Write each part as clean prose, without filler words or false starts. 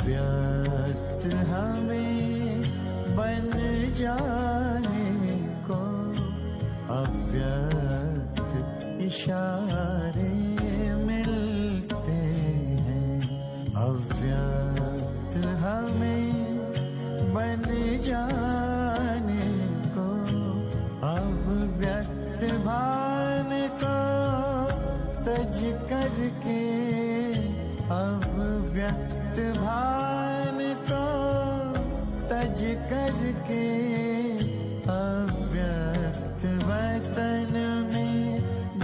अव्यक्त हमें बन जाने को अव्यक्त इशारे मिलते हैं। अव्यक्त हमें बन जाने को अव्यक्त भान को तज करके अव्यक्त भान को तज करके अव्यक्त वतन में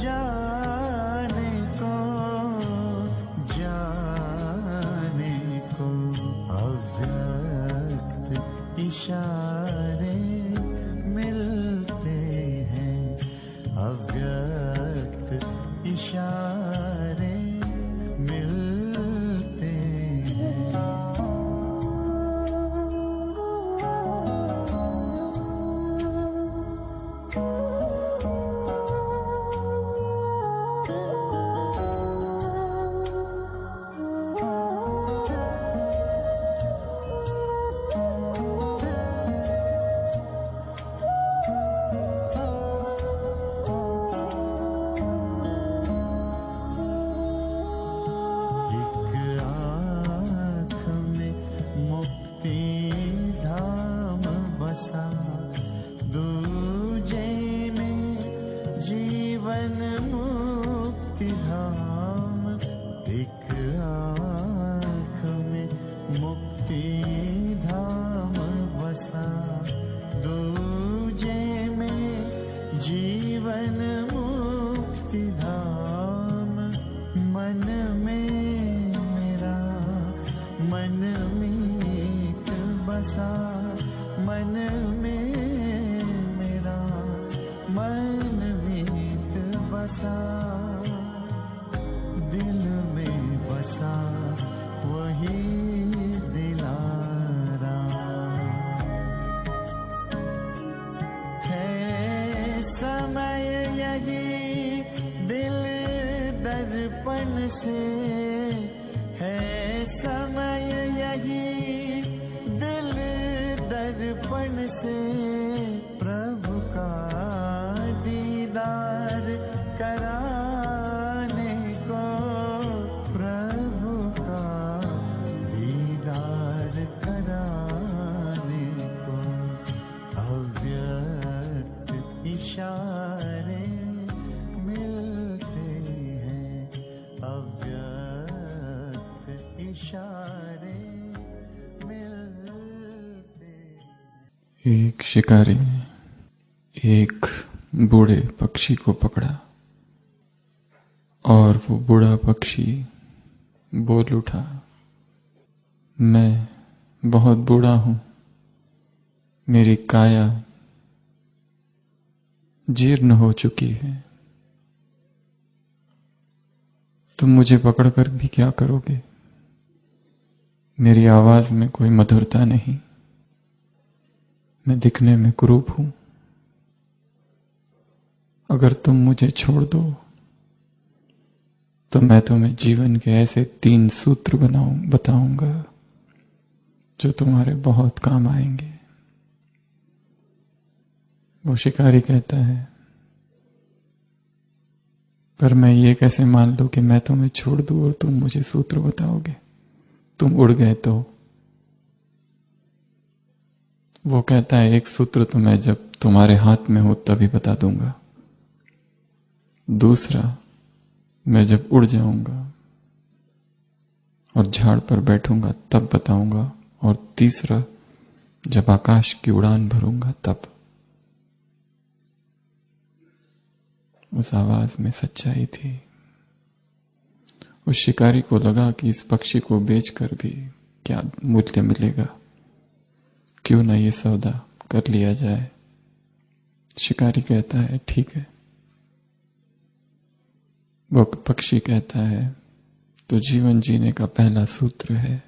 जाने को अव्यक्त इशारे मिलते हैं। अव्यक्त इशारे मिलते हैं। दूजे में जीवन मुक्ति धाम, एक आँख में मुक्ति धाम बसा। दूजे में जीवन मुक्ति धाम, मन में मेरा मन मीत बसा। मन में मेरा मन मीत बसा। दिल में बसा वही दिलारा है। समय यही दिल दर्पण से है। समय यही दिल दर्पण से प्रभु का दीदार कराने को। प्रभु का दीदार कराने को अव्यक्त इशारे मिलते हैं। अव्यक्त इशारे एक शिकारी ने एक बूढ़े पक्षी को पकड़ा और वो बूढ़ा पक्षी बोल उठा, मैं बहुत बूढ़ा हूं, मेरी काया जीर्ण हो चुकी है, तुम मुझे पकड़कर भी क्या करोगे? मेरी आवाज में कोई मधुरता नहीं, मैं दिखने में कुरूप हूं। अगर तुम मुझे छोड़ दो तो मैं तुम्हें जीवन के ऐसे 3 सूत्र बताऊंगा जो तुम्हारे बहुत काम आएंगे। वो शिकारी कहता है, पर मैं ये कैसे मान लूं कि मैं तुम्हें छोड़ दूं और तुम मुझे सूत्र बताओगे? तुम उड़ गए तो? वो कहता है, एक सूत्र तो मैं जब तुम्हारे हाथ में हूं तभी बता दूंगा, दूसरा मैं जब उड़ जाऊंगा और झाड़ पर बैठूंगा तब बताऊंगा, और तीसरा जब आकाश की उड़ान भरूंगा तब। उस आवाज में सच्चाई थी। उस शिकारी को लगा कि इस पक्षी को बेचकर भी क्या मूल्य मिलेगा, क्यों ना ये सौदा कर लिया जाए। शिकारी कहता है, ठीक है। वो पक्षी कहता है, तो जीवन जीने का पहला सूत्र है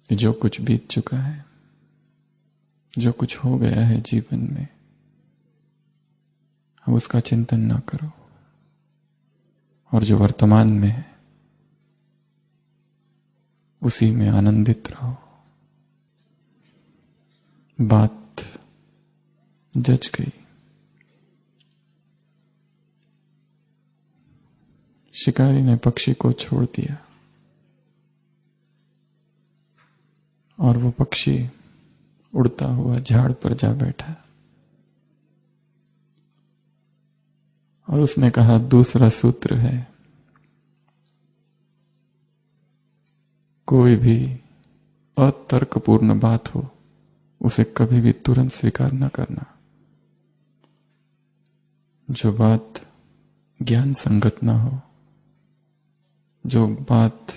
कि जो कुछ बीत चुका है, जो कुछ हो गया है जीवन में, अब उसका चिंतन ना करो, और जो वर्तमान में है उसी में आनंदित रहो। बात जच गई। शिकारी ने पक्षी को छोड़ दिया और वो पक्षी उड़ता हुआ झाड़ पर जा बैठा और उसने कहा, दूसरा सूत्र है, कोई भी अतर्कपूर्ण बात हो उसे कभी भी तुरंत स्वीकार न करना। जो बात ज्ञान संगत ना हो, जो बात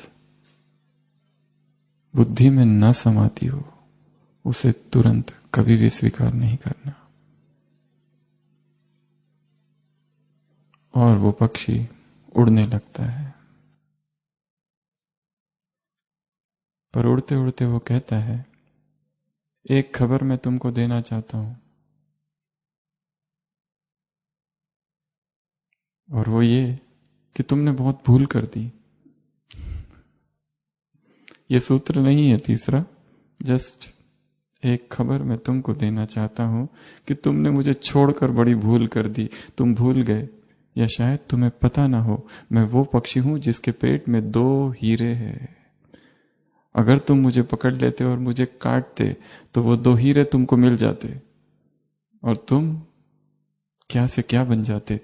बुद्धि में न समाती हो, उसे तुरंत कभी भी स्वीकार नहीं करना। और वो पक्षी उड़ने लगता है। पर उड़ते उड़ते वो कहता है, एक खबर मैं तुमको देना चाहता हूं, और वो ये कि तुमने बहुत भूल कर दी। ये सूत्र नहीं है तीसरा, जस्ट एक खबर मैं तुमको देना चाहता हूं कि तुमने मुझे छोड़कर बड़ी भूल कर दी। तुम भूल गए, या शायद तुम्हें पता ना हो, मैं वो पक्षी हूं जिसके पेट में 2 हीरे हैं। अगर तुम मुझे पकड़ लेते और मुझे काटते तो वो 2 हीरे तुमको मिल जाते और तुम क्या से क्या बन जाते।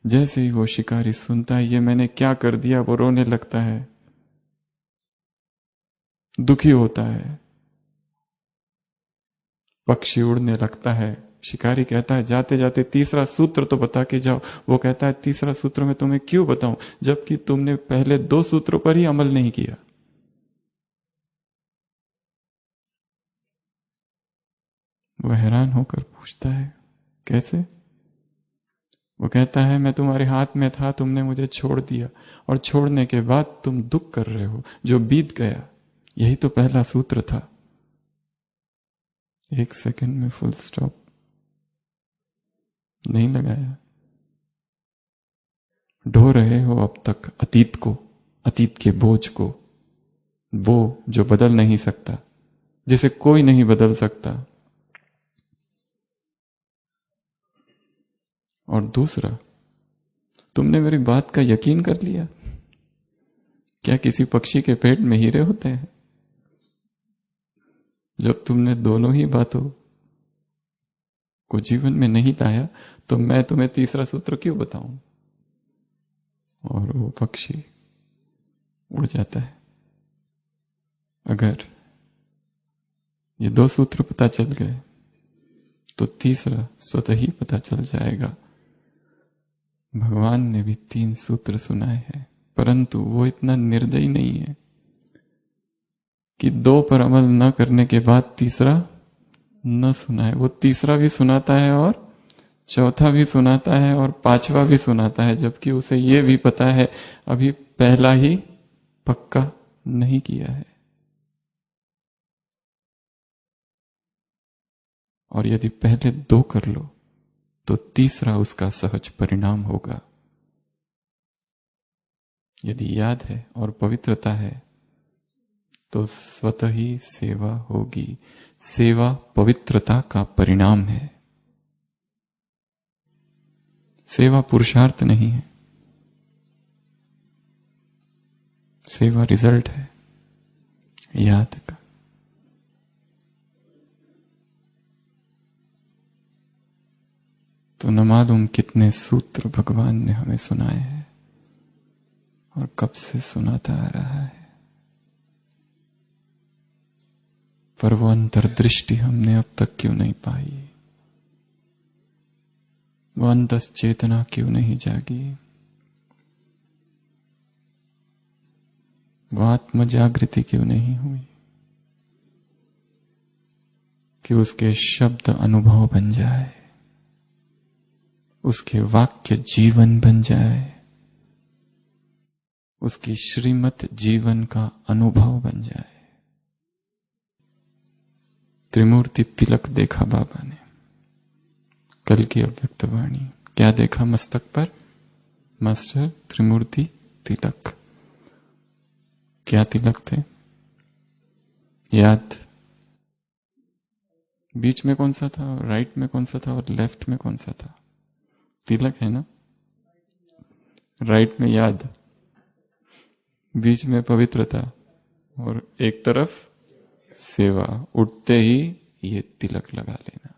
जैसे ही वो शिकारी सुनता है ये मैंने क्या कर दिया, वो रोने लगता है, दुखी होता है। पक्षी उड़ने लगता है। शिकारी कहता है, जाते जाते तीसरा सूत्र तो बता के जाओ। वो कहता है, तीसरा सूत्र मैं तुम्हें क्यों बताऊं जबकि तुमने पहले 2 सूत्रों पर ही अमल नहीं किया। वो हैरान होकर पूछता है, कैसे? वो कहता है, मैं तुम्हारे हाथ में था, तुमने मुझे छोड़ दिया और छोड़ने के बाद तुम दुख कर रहे हो। जो बीत गया यही तो पहला सूत्र था। 1 सेकंड में फुल स्टॉप नहीं लगाया। ढो रहे हो अब तक अतीत को, अतीत के बोझ को, वो जो बदल नहीं सकता, जिसे कोई नहीं बदल सकता। और दूसरा, तुमने मेरी बात का यकीन कर लिया। क्या किसी पक्षी के पेट में हीरे होते हैं? जब तुमने दोनों ही बातों को जीवन में नहीं लाया तो मैं तुम्हें तीसरा सूत्र क्यों बताऊं? और वो पक्षी उड़ जाता है। अगर ये 2 सूत्र पता चल गए तो तीसरा स्वतः ही पता चल जाएगा। भगवान ने भी 3 सूत्र सुनाए हैं, परंतु वो इतना निर्दयी नहीं है कि 2 पर अमल न करने के बाद तीसरा न सुनाए। वो तीसरा भी सुनाता है और चौथा भी सुनाता है और 5वां भी सुनाता है, जबकि उसे ये भी पता है अभी पहला ही पक्का नहीं किया है। और यदि पहले 2 कर लो तो तीसरा उसका सहज परिणाम होगा। यदि याद है और पवित्रता है तो स्वतः ही सेवा होगी। सेवा पवित्रता का परिणाम है। सेवा पुरुषार्थ नहीं है, सेवा रिजल्ट है याद का। तो न मालूम कितने सूत्र भगवान ने हमें सुनाए हैं और कब से सुनाता आ रहा है, पर वो अंतर्दृष्टि हमने अब तक क्यों नहीं पाई? वो अंतस चेतना क्यों नहीं जागी? वो आत्म जागृति क्यों नहीं हुई कि उसके शब्द अनुभव बन जाए, उसके वाक्य जीवन बन जाए, उसकी श्रीमत जीवन का अनुभव बन जाए। त्रिमूर्ति तिलक देखा बाबा ने, कल की अव्यक्त वाणी। क्या देखा मस्तक पर? मास्टर त्रिमूर्ति तिलक। क्या तिलक थे? याद? बीच में कौन सा था, राइट में कौन सा था और लेफ्ट में कौन सा था? तिलक है ना? राइट में याद, बीच में पवित्रता और एक तरफ सेवा। उठते ही ये तिलक लगा लेना।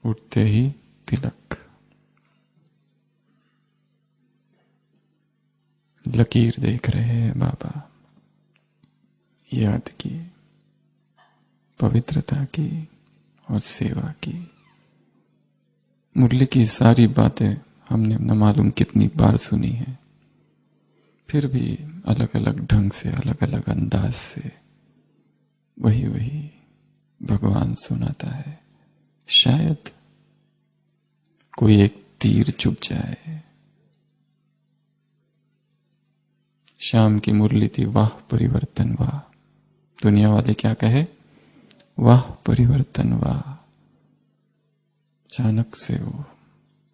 उठते ही तिलक, लकीर देख रहे हैं बाबा। याद की, पवित्रता की और सेवा की। मुरली की सारी बातें हमने न मालूम कितनी बार सुनी है, फिर भी अलग अलग ढंग से, अलग अलग अंदाज से वही वही भगवान सुनाता है। शायद कोई एक तीर चुभ जाए। शाम की मुरली थी, वाह परिवर्तन वाह। दुनिया वाले क्या कहे? वाह परिवर्तन वाह। अचानक से वो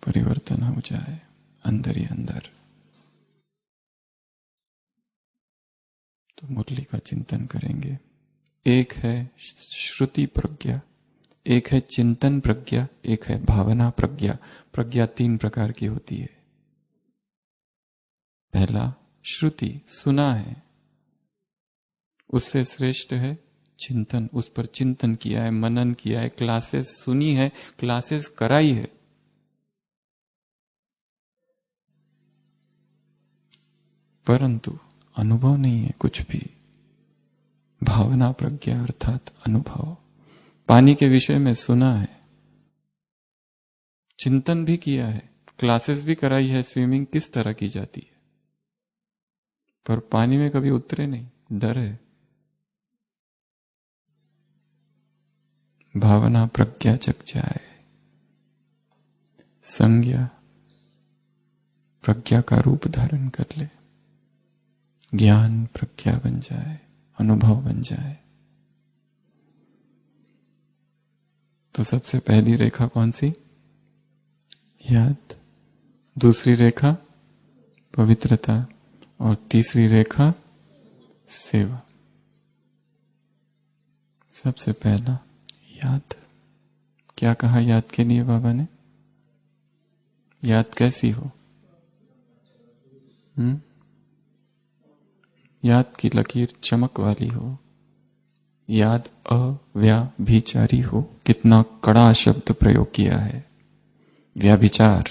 परिवर्तन हो जाए अंदर ही अंदर। तो मुरली का चिंतन करेंगे। एक है श्रुति प्रज्ञा, एक है चिंतन प्रज्ञा, एक है भावना प्रज्ञा। प्रज्ञा 3 प्रकार की होती है। पहला श्रुति, सुना है, उससे श्रेष्ठ है चिंतन। उस पर चिंतन किया है, मनन किया है, क्लासेस सुनी है, क्लासेस कराई है। परंतु अनुभव नहीं है कुछ भी। भावना प्रज्ञा अर्थात अनुभव। पानी के विषय में सुना है, चिंतन भी किया है, क्लासेस भी कराई है, स्विमिंग किस तरह की जाती है, पर पानी में कभी उतरे नहीं, डर है। भावना प्रज्ञा जग जाए, संज्ञा प्रज्ञा का रूप धारण कर ले, ज्ञान प्रज्ञा बन जाए, अनुभव बन जाए। तो सबसे पहली रेखा कौन सी? याद। दूसरी रेखा पवित्रता और तीसरी रेखा सेवा। सबसे पहला याद। क्या कहा याद के लिए बाबा ने? याद कैसी हो? याद की लकीर चमक वाली हो, याद अव्याभिचारी हो। कितना कड़ा शब्द प्रयोग किया है, व्याभिचार।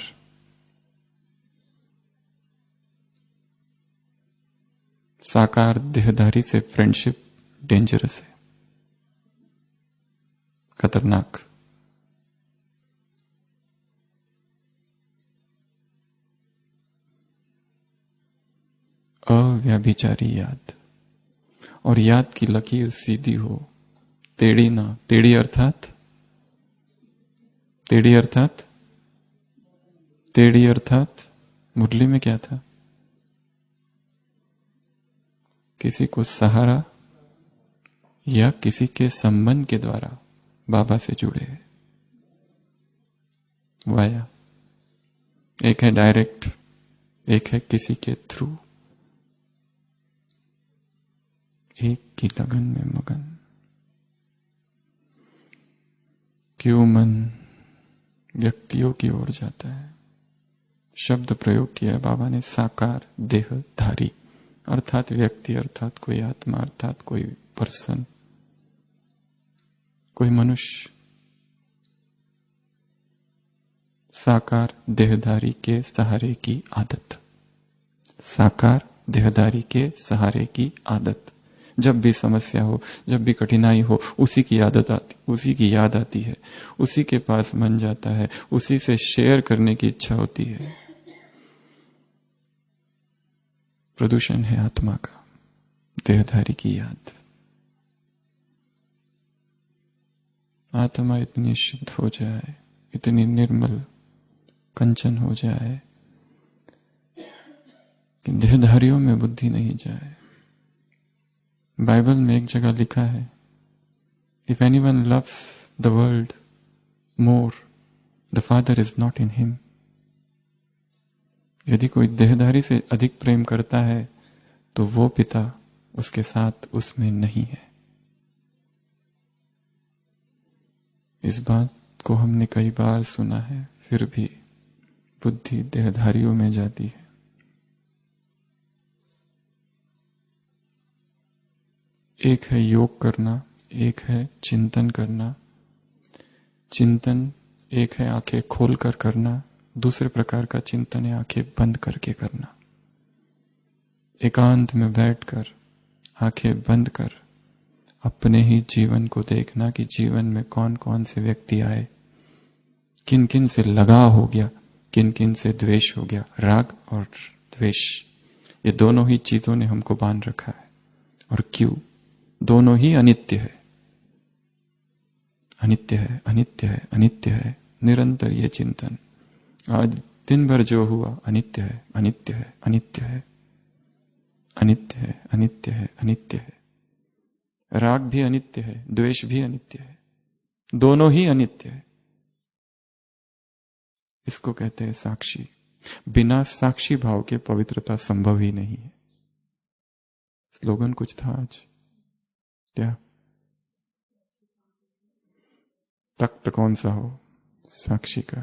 साकार देहधारी से फ्रेंडशिप डेंजरस है, खतरनाक। अव्याभिचारी याद। और याद की लकीर सीधी हो, टेढ़ी ना। टेढ़ी अर्थात, टेढ़ी अर्थात, टेढ़ी अर्थात मुरली में क्या था? किसी को सहारा या किसी के संबंध के द्वारा बाबा से जुड़े हैं, वाया। एक है डायरेक्ट, एक है किसी के थ्रू। एक की लगन में मगन। क्यों मन व्यक्तियों की ओर जाता है? शब्द प्रयोग किया बाबा ने, साकार देहधारी अर्थात व्यक्ति, अर्थात कोई आत्मा, अर्थात कोई पर्सन, कोई मनुष्य। साकार देहधारी के सहारे की आदत। साकार देहधारी के सहारे की आदत। जब भी समस्या हो, जब भी कठिनाई हो, उसी की आदत आती, उसी की याद आती है, उसी के पास मन जाता है, उसी से शेयर करने की इच्छा होती है। प्रदूषण है आत्मा का, देहधारी की याद। आत्मा इतनी शुद्ध हो जाए, इतनी निर्मल कंचन हो जाए कि देहधारियों में बुद्धि नहीं जाए। बाइबल में एक जगह लिखा है, if anyone loves the world more, the father is not in him. यदि कोई देहधारी से अधिक प्रेम करता है तो वो पिता उसके साथ उसमें नहीं है। इस बात को हमने कई बार सुना है, फिर भी बुद्धि देहधारियों में जाती है। एक है योग करना, एक है चिंतन करना। चिंतन एक है आंखें खोलकर करना, दूसरे प्रकार का चिंतन है आंखें बंद करके करना। एकांत में बैठकर आंखें बंद कर अपने ही जीवन को देखना कि जीवन में कौन कौन से व्यक्ति आए, किन किन से लगाव हो गया, किन किन से द्वेष हो गया। राग और द्वेष, ये दोनों ही चीजों ने हमको बांध रखा है। और क्यों? दोनों ही अनित्य है, अनित्य है, अनित्य है, अनित्य है। निरंतर ये चिंतन, आज दिन भर जो हुआ अनित्य है, अनित्य है, अनित्य है, अनित्य है, अनित्य है, अनित्य है। राग भी अनित्य है, द्वेष भी अनित्य है, दोनों ही अनित्य है। इसको कहते हैं साक्षी। बिना साक्षी भाव के पवित्रता संभव ही नहीं है। स्लोगन कुछ था आज, क्या? तख्त कौन सा हो? साक्षी का।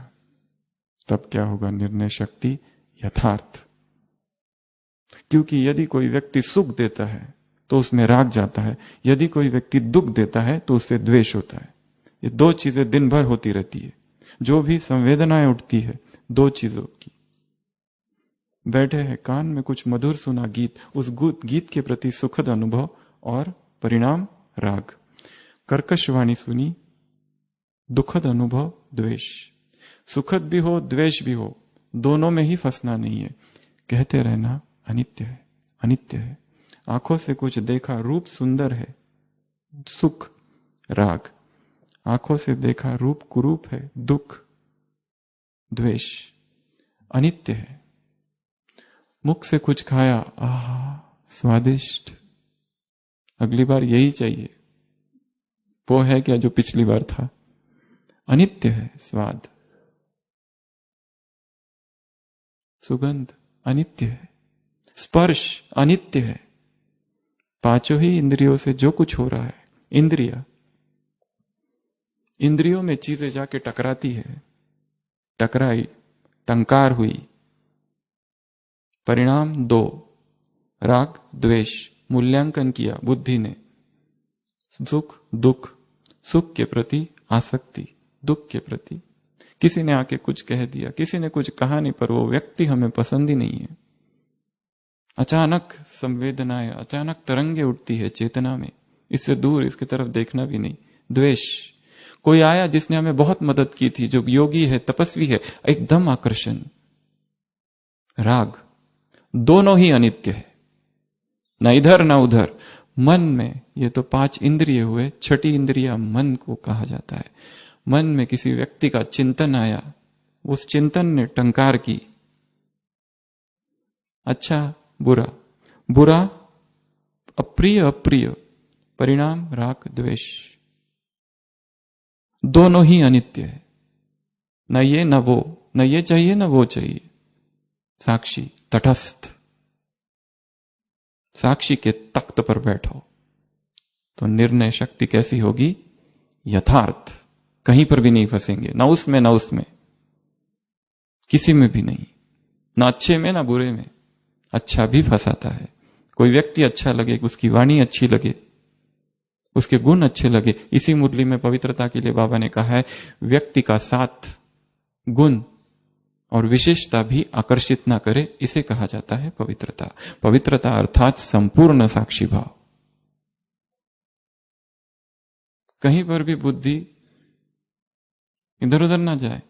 तब क्या होगा? निर्णय शक्ति, यथार्थ। क्योंकि यदि कोई व्यक्ति सुख देता है तो उसमें राग जाता है, यदि कोई व्यक्ति दुख देता है तो उससे द्वेष होता है। ये दो चीजें दिन भर होती रहती है। जो भी संवेदनाएं उठती है दो चीजों की। बैठे हैं, कान में कुछ मधुर सुना गीत, उस गीत के प्रति सुखद अनुभव और परिणाम राग। कर्कश वाणी सुनी, दुखद अनुभव द्वेष। सुखद भी हो द्वेष भी हो, दोनों में ही फंसना नहीं है। कहते रहना अनित्य है, अनित्य है। आंखों से कुछ देखा, रूप सुंदर है, सुख राग। आंखों से देखा रूप कुरूप है, दुख द्वेष। अनित्य है। मुख से कुछ खाया, आहा स्वादिष्ट, अगली बार यही चाहिए। वो है क्या जो पिछली बार था? अनित्य है। स्वाद, सुगंध अनित्य है। स्पर्श अनित्य है। पांचों ही इंद्रियों से जो कुछ हो रहा है, इंद्रियों में चीजें जाके टकराती है, टकराई, टंकार हुई, परिणाम दो, राग द्वेष। मूल्यांकन किया बुद्धि ने, सुख दुख, सुख के प्रति आसक्ति, दुख के प्रति। किसी ने आके कुछ कह दिया, किसी ने कुछ कहा नहीं, पर वो व्यक्ति हमें पसंद ही नहीं है। अचानक संवेदनाएं, अचानक तरंगे उठती है चेतना में, इससे दूर, इसकी तरफ देखना भी नहीं। द्वेष, कोई आया जिसने हमें बहुत मदद की थी, जो योगी है, तपस्वी है, एकदम आकर्षण। राग, दोनों ही अनित्य है, न इधर न उधर। मन में, ये तो पांच इंद्रिय हुए, छठी इंद्रिय मन को कहा जाता है। मन में किसी व्यक्ति का चिंतन आया, उस चिंतन ने टंकार की, अच्छा बुरा, बुरा अप्रिय अप्रिय, परिणाम राग द्वेष। दोनों ही अनित्य है, न ये न वो, न ये चाहिए न वो चाहिए। साक्षी, तटस्थ, साक्षी के तख्त पर बैठो तो निर्णय शक्ति कैसी होगी? यथार्थ। कहीं पर भी नहीं फंसेंगे, ना उसमें ना उसमें, किसी में भी नहीं, ना अच्छे में ना बुरे में। अच्छा भी फंसाता है। कोई व्यक्ति अच्छा लगे, उसकी वाणी अच्छी लगे, उसके गुण अच्छे लगे। इसी मुरली में पवित्रता के लिए बाबा ने कहा है, व्यक्ति का साथ, गुण और विशेषता भी आकर्षित ना करे, इसे कहा जाता है पवित्रता। पवित्रता अर्थात संपूर्ण साक्षी भाव। कहीं पर भी बुद्धि इधर उधर ना जाए,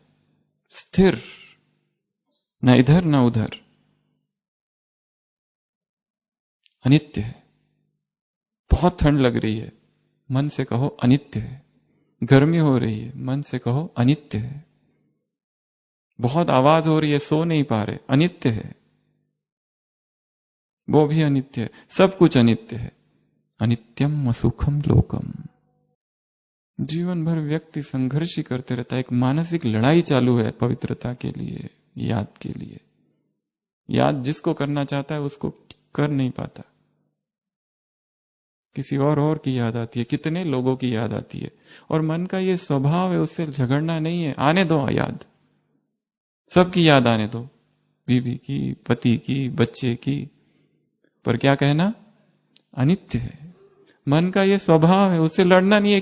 स्थिर, न इधर न उधर। अनित्य है। बहुत ठंड लग रही है, मन से कहो अनित्य है। गर्मी हो रही है, मन से कहो अनित्य है। बहुत आवाज हो रही है, सो नहीं पा रहे, अनित्य है, वो भी अनित्य है। सब कुछ अनित्य है। अनित्यम असुखम लोकम। जीवन भर व्यक्ति संघर्ष ही करते रहता है। एक मानसिक लड़ाई चालू है पवित्रता के लिए, याद के लिए। याद जिसको करना चाहता है उसको कर नहीं पाता, किसी और की याद आती है, कितने लोगों की याद आती है। और मन का ये स्वभाव है, उससे झगड़ना नहीं है, आने दो याद, सबकी याद आने दो, बीवी की, पति की, बच्चे की, पर क्या कहना, अनित्य है। मन का ये स्वभाव है, उससे लड़ना नहीं है।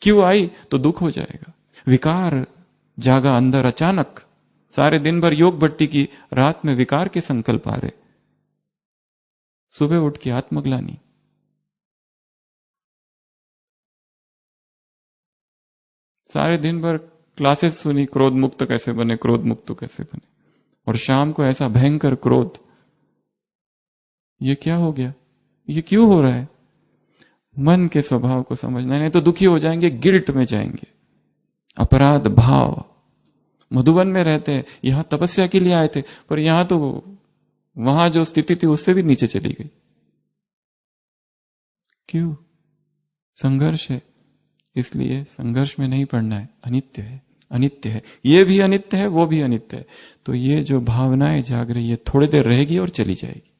क्यों आई तो दुख हो जाएगा। विकार जागा अंदर अचानक, सारे दिन भर योग भट्टी की, रात में विकार के संकल्प आ रहे, सुबह उठ के आत्मग्लानी। सारे दिन भर क्लासेस सुनी, क्रोध मुक्त कैसे बने, क्रोध मुक्त कैसे बने, और शाम को ऐसा भयंकर क्रोध। ये क्या हो गया, ये क्यों हो रहा है? मन के स्वभाव को समझना, नहीं तो दुखी हो जाएंगे, गिल्ट में जाएंगे, अपराध भाव। मधुबन में रहते हैं, यहां तपस्या के लिए आए थे, पर यहां तो वहां जो स्थिति थी उससे भी नीचे चली गई। क्यों? संघर्ष है। इसलिए संघर्ष में नहीं पड़ना है। अनित्य है, अनित्य है, ये भी अनित्य है, वो भी अनित्य है। तो ये जो भावनाएं जाग रही है, थोड़ी देर रहेगी और चली जाएगी।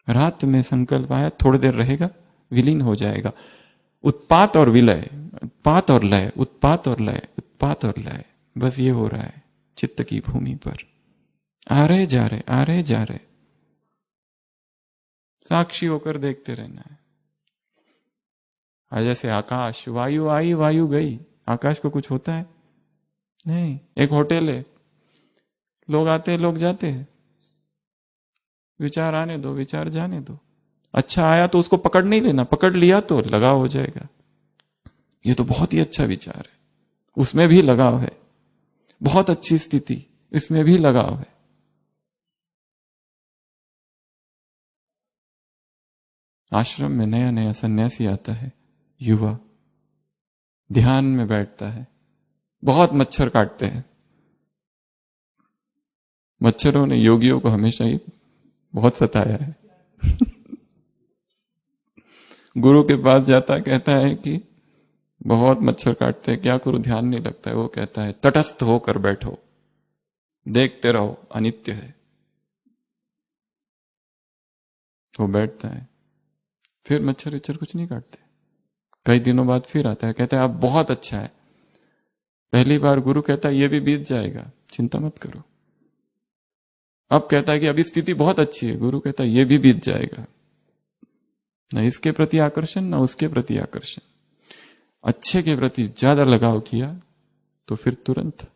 रात में संकल्प आया, थोड़ी देर रहेगा, विलीन हो जाएगा। उत्पात और विलय, उत्पात और लय, उत्पात और लय, उत्पात और लय, बस ये हो रहा है चित्त की भूमि पर। आ रहे जा रहे, आ रहे जा रहे, साक्षी होकर देखते रहना है। जैसे आकाश, वायु आई वायु गई, आकाश को कुछ होता है नहीं। एक होटल है, लोग आते हैं लोग जाते हैं, विचार आने दो, विचार जाने दो। अच्छा आया तो उसको पकड़ नहीं लेना, पकड़ लिया तो लगाव हो जाएगा। ये तो बहुत ही अच्छा विचार है, उसमें भी लगाव है। बहुत अच्छी स्थिति, इसमें भी लगाव है। आश्रम में नया नया सन्यासी आता है, युवा, ध्यान में बैठता है, बहुत मच्छर काटते हैं। मच्छरों ने योगियों को हमेशा ही बहुत सताया है। गुरु के पास जाता है, कहता है कि बहुत मच्छर काटते हैं, क्या करूं, ध्यान नहीं लगता है। वो कहता है तटस्थ होकर बैठो, देखते रहो, अनित्य है। वो बैठता है, फिर मच्छर विच्छर कुछ नहीं काटते। कई दिनों बाद फिर आता है, कहता है अब बहुत अच्छा है। पहली बार गुरु कहता है ये भी बीत जाएगा, चिंता मत करो। अब कहता है कि अभी स्थिति बहुत अच्छी है, गुरु कहता है ये भी बीत जाएगा। न इसके प्रति आकर्षण, न उसके प्रति आकर्षण। अच्छे के प्रति ज्यादा लगाव किया तो फिर तुरंत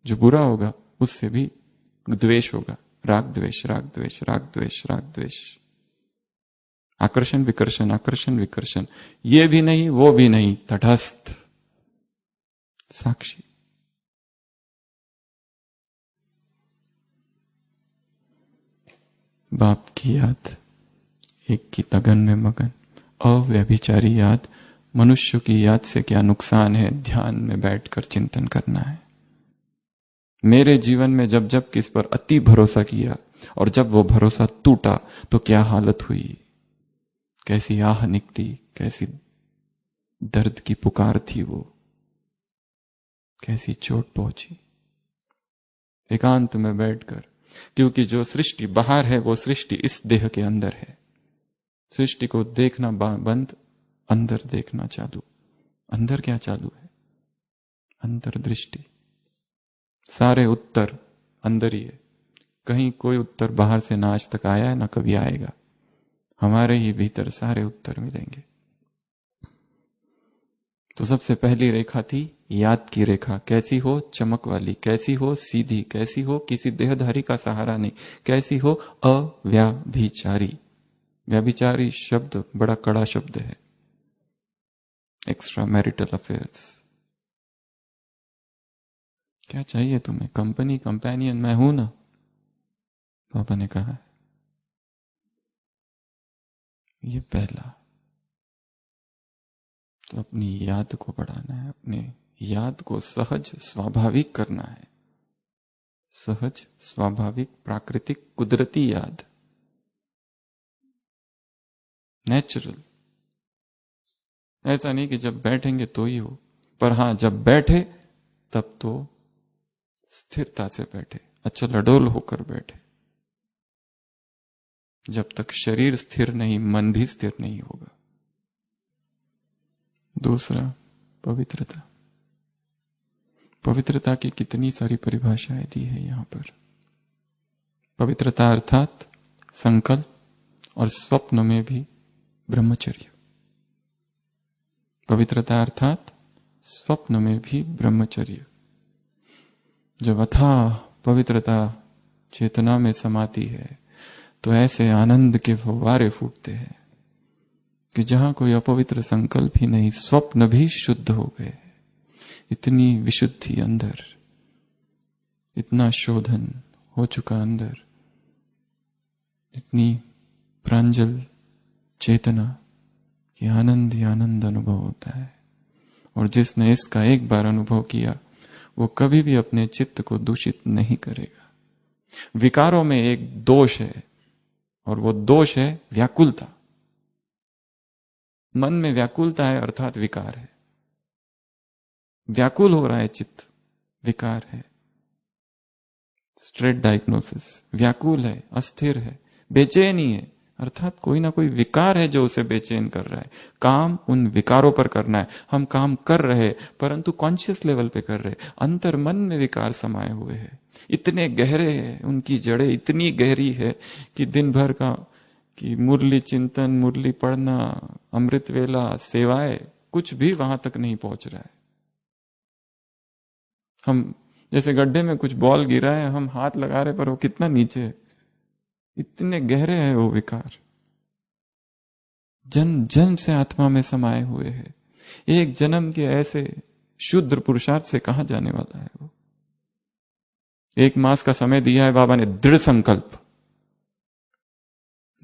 जो बुरा होगा उससे भी द्वेष होगा। राग द्वेष, राग द्वेष, राग द्वेष, राग द्वेष, आकर्षण विकर्षण, आकर्षण विकर्षण। ये भी नहीं वो भी नहीं, तटस्थ साक्षी। बाप की याद, एक की लगन में मगन, अव्यभिचारी याद। मनुष्य की याद से क्या नुकसान है, ध्यान में बैठकर चिंतन करना है। मेरे जीवन में जब जब किस पर अति भरोसा किया और जब वो भरोसा टूटा तो क्या हालत हुई, कैसी आह निकली, कैसी दर्द की पुकार थी वो, कैसी चोट पहुंची। एकांत में बैठकर, क्योंकि जो सृष्टि बाहर है वो सृष्टि इस देह के अंदर है। सृष्टि को देखना बंद, अंदर देखना चालू। अंदर क्या चालू है? अंतर दृष्टि। सारे उत्तर अंदर ही है। कहीं कोई उत्तर बाहर से ना आज तक आया है, ना कभी आएगा। हमारे ही भीतर सारे उत्तर मिलेंगे। तो सबसे पहली रेखा थी याद की रेखा। कैसी हो? चमक वाली। कैसी हो? सीधी। कैसी हो? किसी देहधारी का सहारा नहीं। कैसी हो? अव्याभिचारी। व्याभिचारी शब्द बड़ा कड़ा शब्द है। Extra marital affairs. क्या चाहिए तुम्हें? कंपनी, कंपेनियन मैं हूं ना, पापा ने कहा है। ये पहला। तो अपनी याद को बढ़ाना है, अपने याद को सहज स्वाभाविक करना है। सहज स्वाभाविक प्राकृतिक कुदरती याद, नेचुरल। ऐसा नहीं कि जब बैठेंगे तो ही हो, पर हां जब बैठे तब तो स्थिरता से बैठे, अचल अडोल होकर बैठे। जब तक शरीर स्थिर नहीं, मन भी स्थिर नहीं होगा। दूसरा, पवित्रता। पवित्रता की कितनी सारी परिभाषाएं दी है यहां पर। पवित्रता अर्थात संकल्प और स्वप्न में भी ब्रह्मचर्य। पवित्रता अर्थात स्वप्न में भी ब्रह्मचर्य। जब अथाह पवित्रता चेतना में समाती है तो ऐसे आनंद के फव्वारे फूटते हैं कि जहां कोई अपवित्र संकल्प ही नहीं, स्वप्न भी शुद्ध हो गए। इतनी विशुद्धि अंदर, इतना शोधन हो चुका अंदर, इतनी प्रांजल चेतना कि आनंद ही आनंद अनुभव होता है। और जिसने इसका एक बार अनुभव किया वो कभी भी अपने चित्त को दूषित नहीं करेगा। विकारों में एक दोष है और वो दोष है व्याकुलता। मन में व्याकुलता है अर्थात विकार है। व्याकुल हो रहा है चित्त, विकार है। स्ट्रेट डायग्नोसिस, व्याकुल है, अस्थिर है, बेचैनी है अर्थात कोई ना कोई विकार है जो उसे बेचैन कर रहा है। काम उन विकारों पर करना है। हम काम कर रहे परंतु कॉन्शियस लेवल पे कर रहे। अंतर मन में विकार समाये हुए हैं, इतने गहरे हैं, उनकी जड़ें इतनी गहरी है कि दिन भर का कि मुरली चिंतन, मुरली पढ़ना, अमृत वेला, सेवाएं, कुछ भी वहां तक नहीं पहुंच रहा है। हम जैसे गड्ढे में कुछ बॉल गिरा है, हम हाथ लगा रहे पर वो कितना नीचे है, इतने गहरे हैं वो विकार। जन्म जन्म से आत्मा में समाये हुए हैं। एक जन्म के ऐसे शुद्ध पुरुषार्थ से कहां जाने वाला है वो। 1 मास का समय दिया है बाबा ने, दृढ़ संकल्प।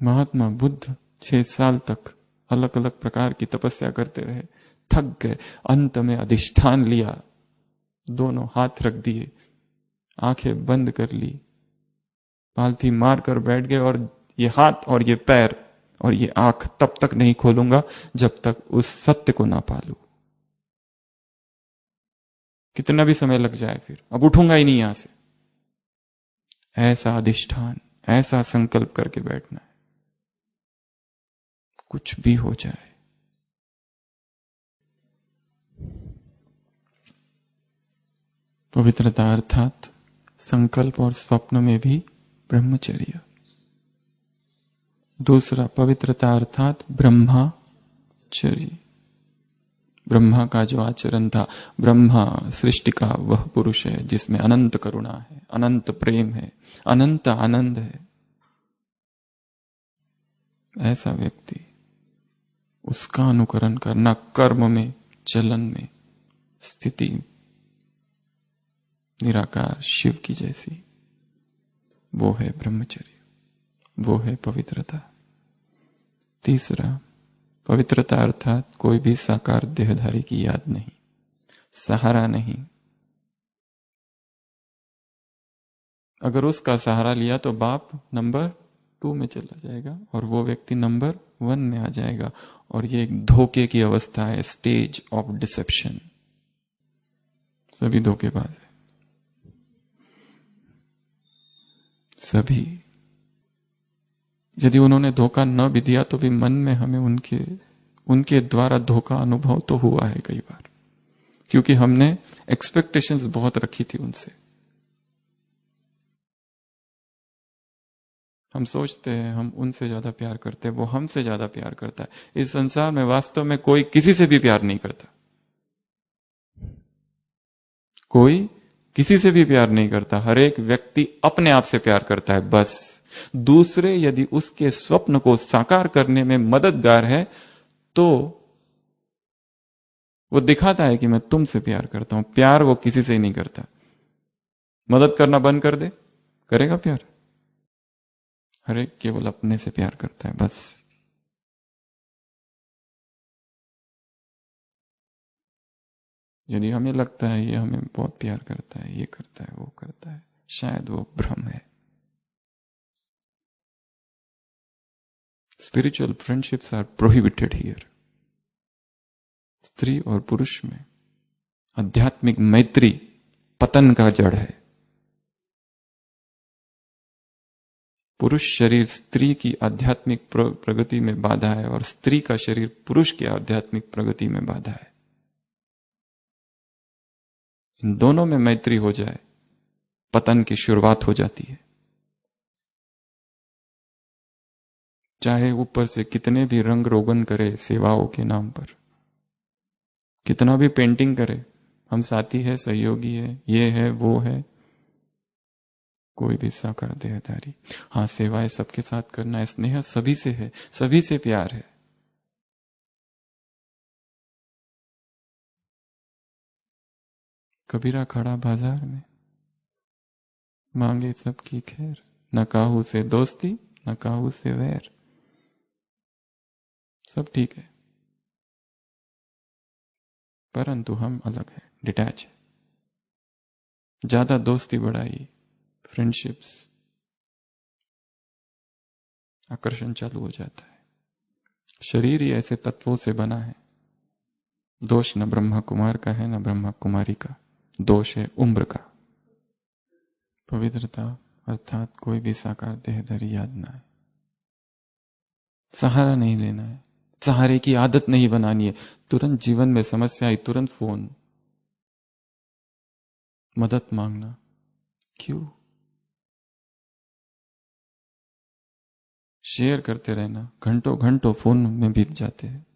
महात्मा बुद्ध 6 साल तक अलग अलग प्रकार की तपस्या करते रहे, थक गए, अंत में अधिष्ठान लिया, दोनों हाथ रख दिए, आंखें बंद कर ली, पालथी मार कर बैठ गए और ये हाथ और ये पैर और ये आंख तब तक नहीं खोलूंगा जब तक उस सत्य को ना पालू। कितना भी समय लग जाए फिर अब उठूंगा ही नहीं यहां से। ऐसा अधिष्ठान, ऐसा संकल्प करके बैठना है, कुछ भी हो जाए। पवित्रता अर्थात संकल्प और स्वप्न में भी ब्रह्मचर्य। दूसरा, पवित्रता अर्थात ब्रह्मचर्य। ब्रह्मा का जो आचरण था, ब्रह्मा सृष्टि का वह पुरुष है जिसमें अनंत करुणा है, अनंत प्रेम है, अनंत आनंद है। ऐसा व्यक्ति, उसका अनुकरण करना, कर्म में, चलन में, स्थिति निराकार शिव की जैसी, वो है ब्रह्मचर्य, वो है पवित्रता। तीसरा, पवित्रता अर्थात कोई भी साकार देहधारी की याद नहीं, सहारा नहीं। अगर उसका सहारा लिया तो बाप नंबर 2 में चला जाएगा और वो व्यक्ति नंबर 1 में आ जाएगा। और ये एक धोखे की अवस्था है, स्टेज ऑफ डिसेप्शन। सभी धोखेबाज है, सभी। यदि उन्होंने धोखा न भी दिया तो भी मन में हमें उनके द्वारा धोखा अनुभव तो हुआ है कई बार, क्योंकि हमने एक्सपेक्टेशंस बहुत रखी थी उनसे। हम सोचते हैं हम उनसे ज्यादा प्यार करते हैं, वो हमसे ज्यादा प्यार करता है। इस संसार में वास्तव में कोई किसी से भी प्यार नहीं करता, कोई किसी से भी प्यार नहीं करता। हर एक व्यक्ति अपने आप से प्यार करता है बस। दूसरे यदि उसके स्वप्न को साकार करने में मददगार है तो वो दिखाता है कि मैं तुमसे प्यार करता हूं। प्यार वो किसी से ही नहीं करता। मदद करना बंद कर दे, करेगा प्यार? हर एक केवल अपने से प्यार करता है बस। यदि हमें लगता है ये हमें बहुत प्यार करता है, ये करता है, वो करता है, शायद वो भ्रम है। Spiritual friendships are prohibited here. स्त्री और पुरुष में आध्यात्मिक मैत्री पतन का जड़ है। पुरुष शरीर स्त्री की आध्यात्मिक प्रगति में बाधा है और स्त्री का शरीर पुरुष की आध्यात्मिक प्रगति में बाधा है। इन दोनों में मैत्री हो जाए, पतन की शुरुआत हो जाती है। चाहे ऊपर से कितने भी रंग रोगन करे सेवाओं के नाम पर, कितना भी पेंटिंग करे, हम साथी है, सहयोगी है, ये है, वो है, कोई भी साकार देहधारी। हाँ, सेवाएं सबके साथ करना है, स्नेह सभी से है, सभी से प्यार है। कबीरा खड़ा बाजार में, मांगे सबकी खैर, न काहू से दोस्ती न काहू से वैर। सब ठीक है, परंतु हम अलग है, डिटैच है। ज्यादा दोस्ती बढ़ाई, फ्रेंडशिप्स, आकर्षण चालू हो जाता है। शरीर ही ऐसे तत्वों से बना है। दोष न ब्रह्मा कुमार का है न ब्रह्मा कुमारी का, दोष है उम्र का। पवित्रता अर्थात कोई भी साकार देहधारी याद ना है। सहारा नहीं लेना है, सहारे की आदत नहीं बनानी है। तुरंत जीवन में समस्या आई, तुरंत फोन, मदद मांगना, क्यों? शेयर करते रहना, घंटों घंटों फोन में बीत जाते हैं,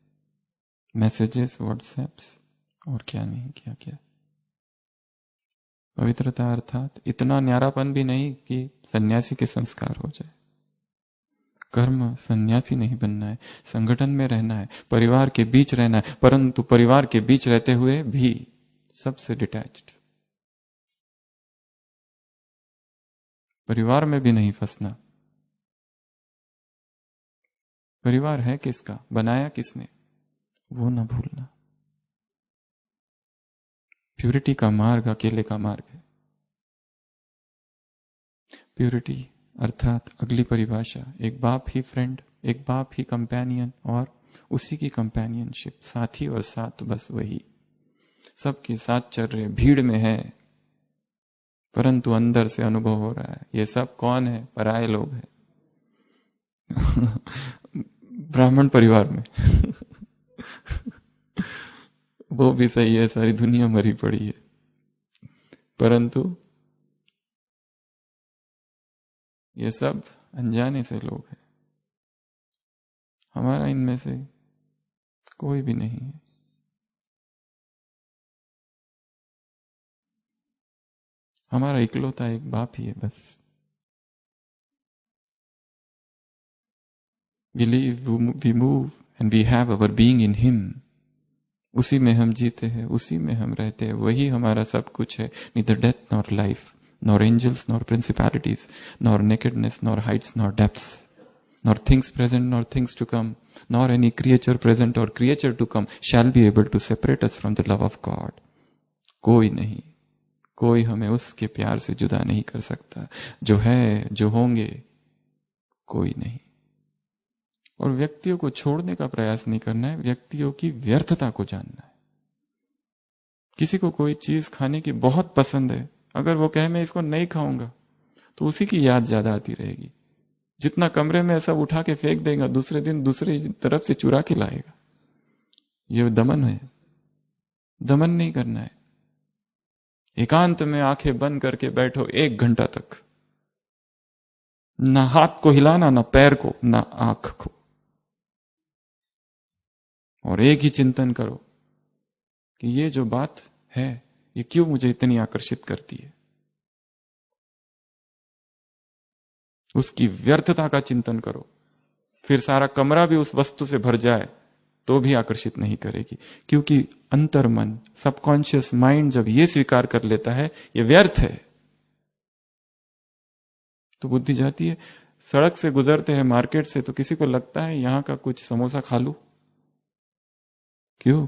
मैसेजेस, व्हाट्सएप्स, और क्या नहीं क्या क्या। पवित्रता अर्थात इतना न्यारापन भी नहीं कि सन्यासी के संस्कार हो जाए। कर्म सन्यासी नहीं बनना है, संगठन में रहना है, परिवार के बीच रहना है, परंतु परिवार के बीच रहते हुए भी सबसे डिटैच्ड। परिवार में भी नहीं फंसना। परिवार है किसका, बनाया किसने, वो ना भूलना। प्यूरिटी का मार्ग अकेले का मार्ग है। प्यूरिटी अर्थात अगली परिभाषा, एक बाप ही फ्रेंड, एक बाप ही कंपेनियन और उसी की कंपेनियनशिप, साथी और साथ बस वही। सबके साथ चल रहे, भीड़ में है, परंतु अंदर से अनुभव हो रहा है ये सब कौन है, पराये लोग हैं। ब्राह्मण परिवार में वो भी सही है, सारी दुनिया मरी पड़ी है, परंतु ये सब अनजाने से लोग हैं। हमारा इनमें से कोई भी नहीं है। हमारा इकलौता एक बाप ही है बस। We live, we move and we have our being in him. उसी में हम जीते हैं, उसी में हम रहते हैं, वही हमारा सब कुछ है। Neither death nor life, nor angels nor principalities, nor nakedness nor heights nor depths, nor things present nor things to come, nor any creature present or creature to come shall be able to separate us from the love of God. कोई नहीं, कोई हमें उसके प्यार से जुदा नहीं कर सकता। जो है, जो होंगे, कोई नहीं। और व्यक्तियों को छोड़ने का प्रयास नहीं करना है, व्यक्तियों की व्यर्थता को जानना है। किसी को कोई चीज खाने की बहुत पसंद है, अगर वो कहे मैं इसको नहीं खाऊंगा, तो उसी की याद ज्यादा आती रहेगी। जितना कमरे में सब उठा के फेंक देगा, दूसरे दिन दूसरी तरफ से चुरा के लाएगा। ये दमन है, दमन नहीं करना है। एकांत में आंखें बंद करके बैठो 1 घंटा तक, ना हाथ को हिलाना, ना पैर को, ना आंख को, और एक ही चिंतन करो कि ये जो बात है ये क्यों मुझे इतनी आकर्षित करती है। उसकी व्यर्थता का चिंतन करो, फिर सारा कमरा भी उस वस्तु से भर जाए तो भी आकर्षित नहीं करेगी, क्योंकि अंतर्मन, सबकॉन्शियस माइंड जब ये स्वीकार कर लेता है ये व्यर्थ है, तो बुद्धि जाती है। सड़क से गुजरते हैं, मार्केट से, तो किसी को लगता है यहां का कुछ समोसा खा लूं, क्यों?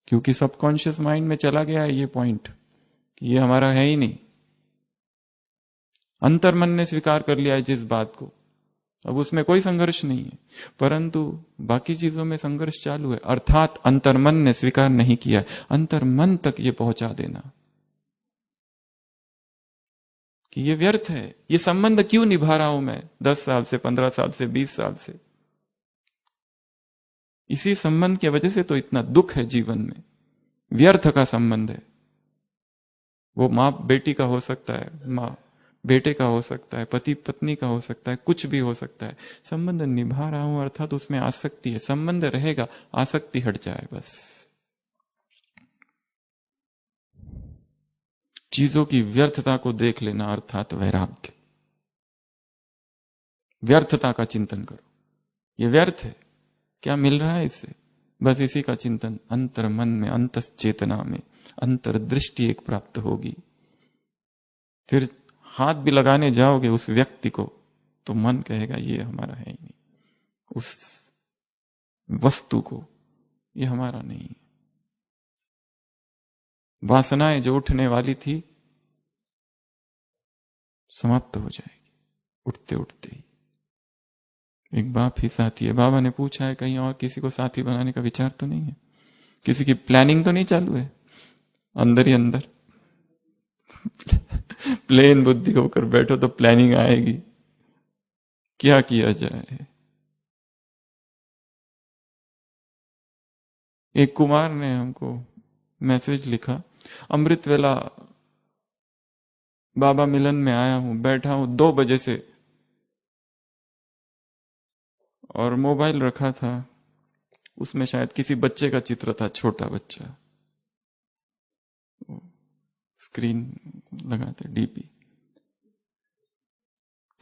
क्योंकि सबकॉन्शियस माइंड में चला गया है ये पॉइंट कि ये हमारा है ही नहीं। अंतर्मन ने स्वीकार कर लिया है जिस बात को, अब उसमें कोई संघर्ष नहीं है, परंतु बाकी चीजों में संघर्ष चालू है। अर्थात अंतर्मन ने स्वीकार नहीं किया, अंतर्मन तक ये पहुंचा देना। कि ये व्यर्थ है, ये संबंध क्यों निभा रहा हूं मैं 10 साल से, 15 साल से, 20 साल से। इसी संबंध की वजह से तो इतना दुख है जीवन में। व्यर्थ का संबंध है। वो माँ बेटी का हो सकता है, माँ बेटे का हो सकता है, पति पत्नी का हो सकता है, कुछ भी हो सकता है। संबंध निभा रहा हूं अर्थात उसमें आसक्ति है। संबंध रहेगा, आसक्ति हट जाए बस। चीजों की व्यर्थता को देख लेना अर्थात वैराग्य। व्यर्थता का चिंतन करो, ये व्यर्थ है, क्या मिल रहा है इससे, बस इसी का चिंतन अंतर मन में, अंत चेतना में अंतर्दृष्टि एक प्राप्त होगी। फिर हाथ भी लगाने जाओगे उस व्यक्ति को तो मन कहेगा ये हमारा है ही नहीं, उस वस्तु को ये हमारा नहीं है। वासनाएं जो उठने वाली थी समाप्त हो जाएगी उठते उठते ही। एक बाप ही साथी है। बाबा ने पूछा है कहीं और किसी को साथी बनाने का विचार तो नहीं है, किसी की प्लानिंग तो नहीं चालू है अंदर ही अंदर। प्लेन बुद्धि होकर बैठो तो प्लानिंग आएगी, क्या किया जाए। एक कुमार ने हमको मैसेज लिखा, अमृत वेला बाबा मिलन में आया हूं, बैठा हूं 2 बजे से और मोबाइल रखा था, उसमें शायद किसी बच्चे का चित्र था, छोटा बच्चा, स्क्रीन लगाते डीपी।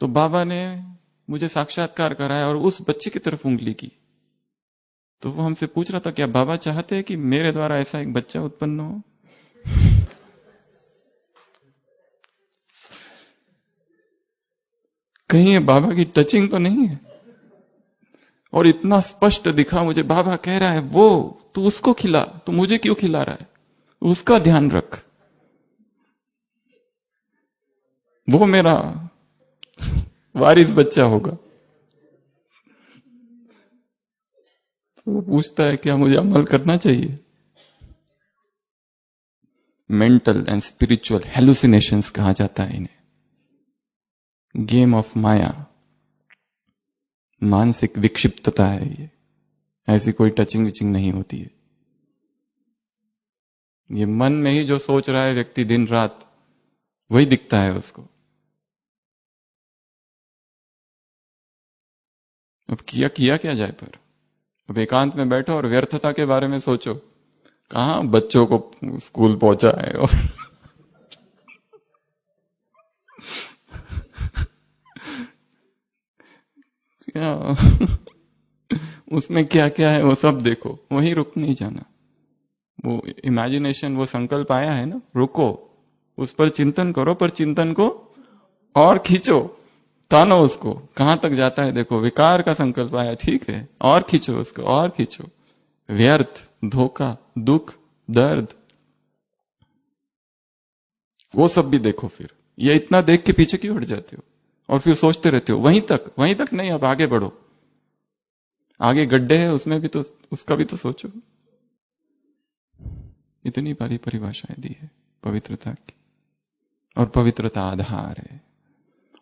तो बाबा ने मुझे साक्षात्कार कराया और उस बच्चे की तरफ उंगली की। तो वो हमसे पूछ रहा था क्या बाबा चाहते हैं कि मेरे द्वारा ऐसा एक बच्चा उत्पन्न हो। कहीं ये बाबा की टचिंग तो नहीं है। और इतना स्पष्ट दिखा मुझे, बाबा कह रहा है वो तू उसको खिला, तू मुझे क्यों खिला रहा है, उसका ध्यान रख, वो मेरा वारिस बच्चा होगा। तो वो पूछता है क्या मुझे अमल करना चाहिए। मेंटल एंड स्पिरिचुअल हेलुसिनेशंस कहा जाता है इन्हें, गेम ऑफ माया, मानसिक विक्षिप्तता है ये। ऐसी कोई टचिंग विचिंग नहीं होती है। ये मन में ही जो सोच रहा है व्यक्ति दिन रात, वही दिखता है उसको। अब किया क्या जाए पर। अब एकांत में बैठो और व्यर्थता के बारे में सोचो, कहां बच्चों को स्कूल पहुंचा है और क्या उसमें क्या क्या है वो सब देखो, वहीं रुक नहीं जाना। वो इमेजिनेशन, वो संकल्प आया है ना, रुको, उस पर चिंतन करो, पर चिंतन को और खींचो, तानो उसको, कहां तक जाता है देखो। विकार का संकल्प आया, ठीक है, और खींचो उसको, और खींचो। व्यर्थ, धोखा, दुख, दर्द, वो सब भी देखो। फिर ये इतना देख के पीछे क्यों हट जाते हो और फिर सोचते रहते हो वहीं तक नहीं, अब आगे बढ़ो। आगे गड्ढे है, उसमें भी तो, उसका भी तो सोचो। इतनी बड़ी परिभाषाएं दी है पवित्रता की, और पवित्रता आधार है।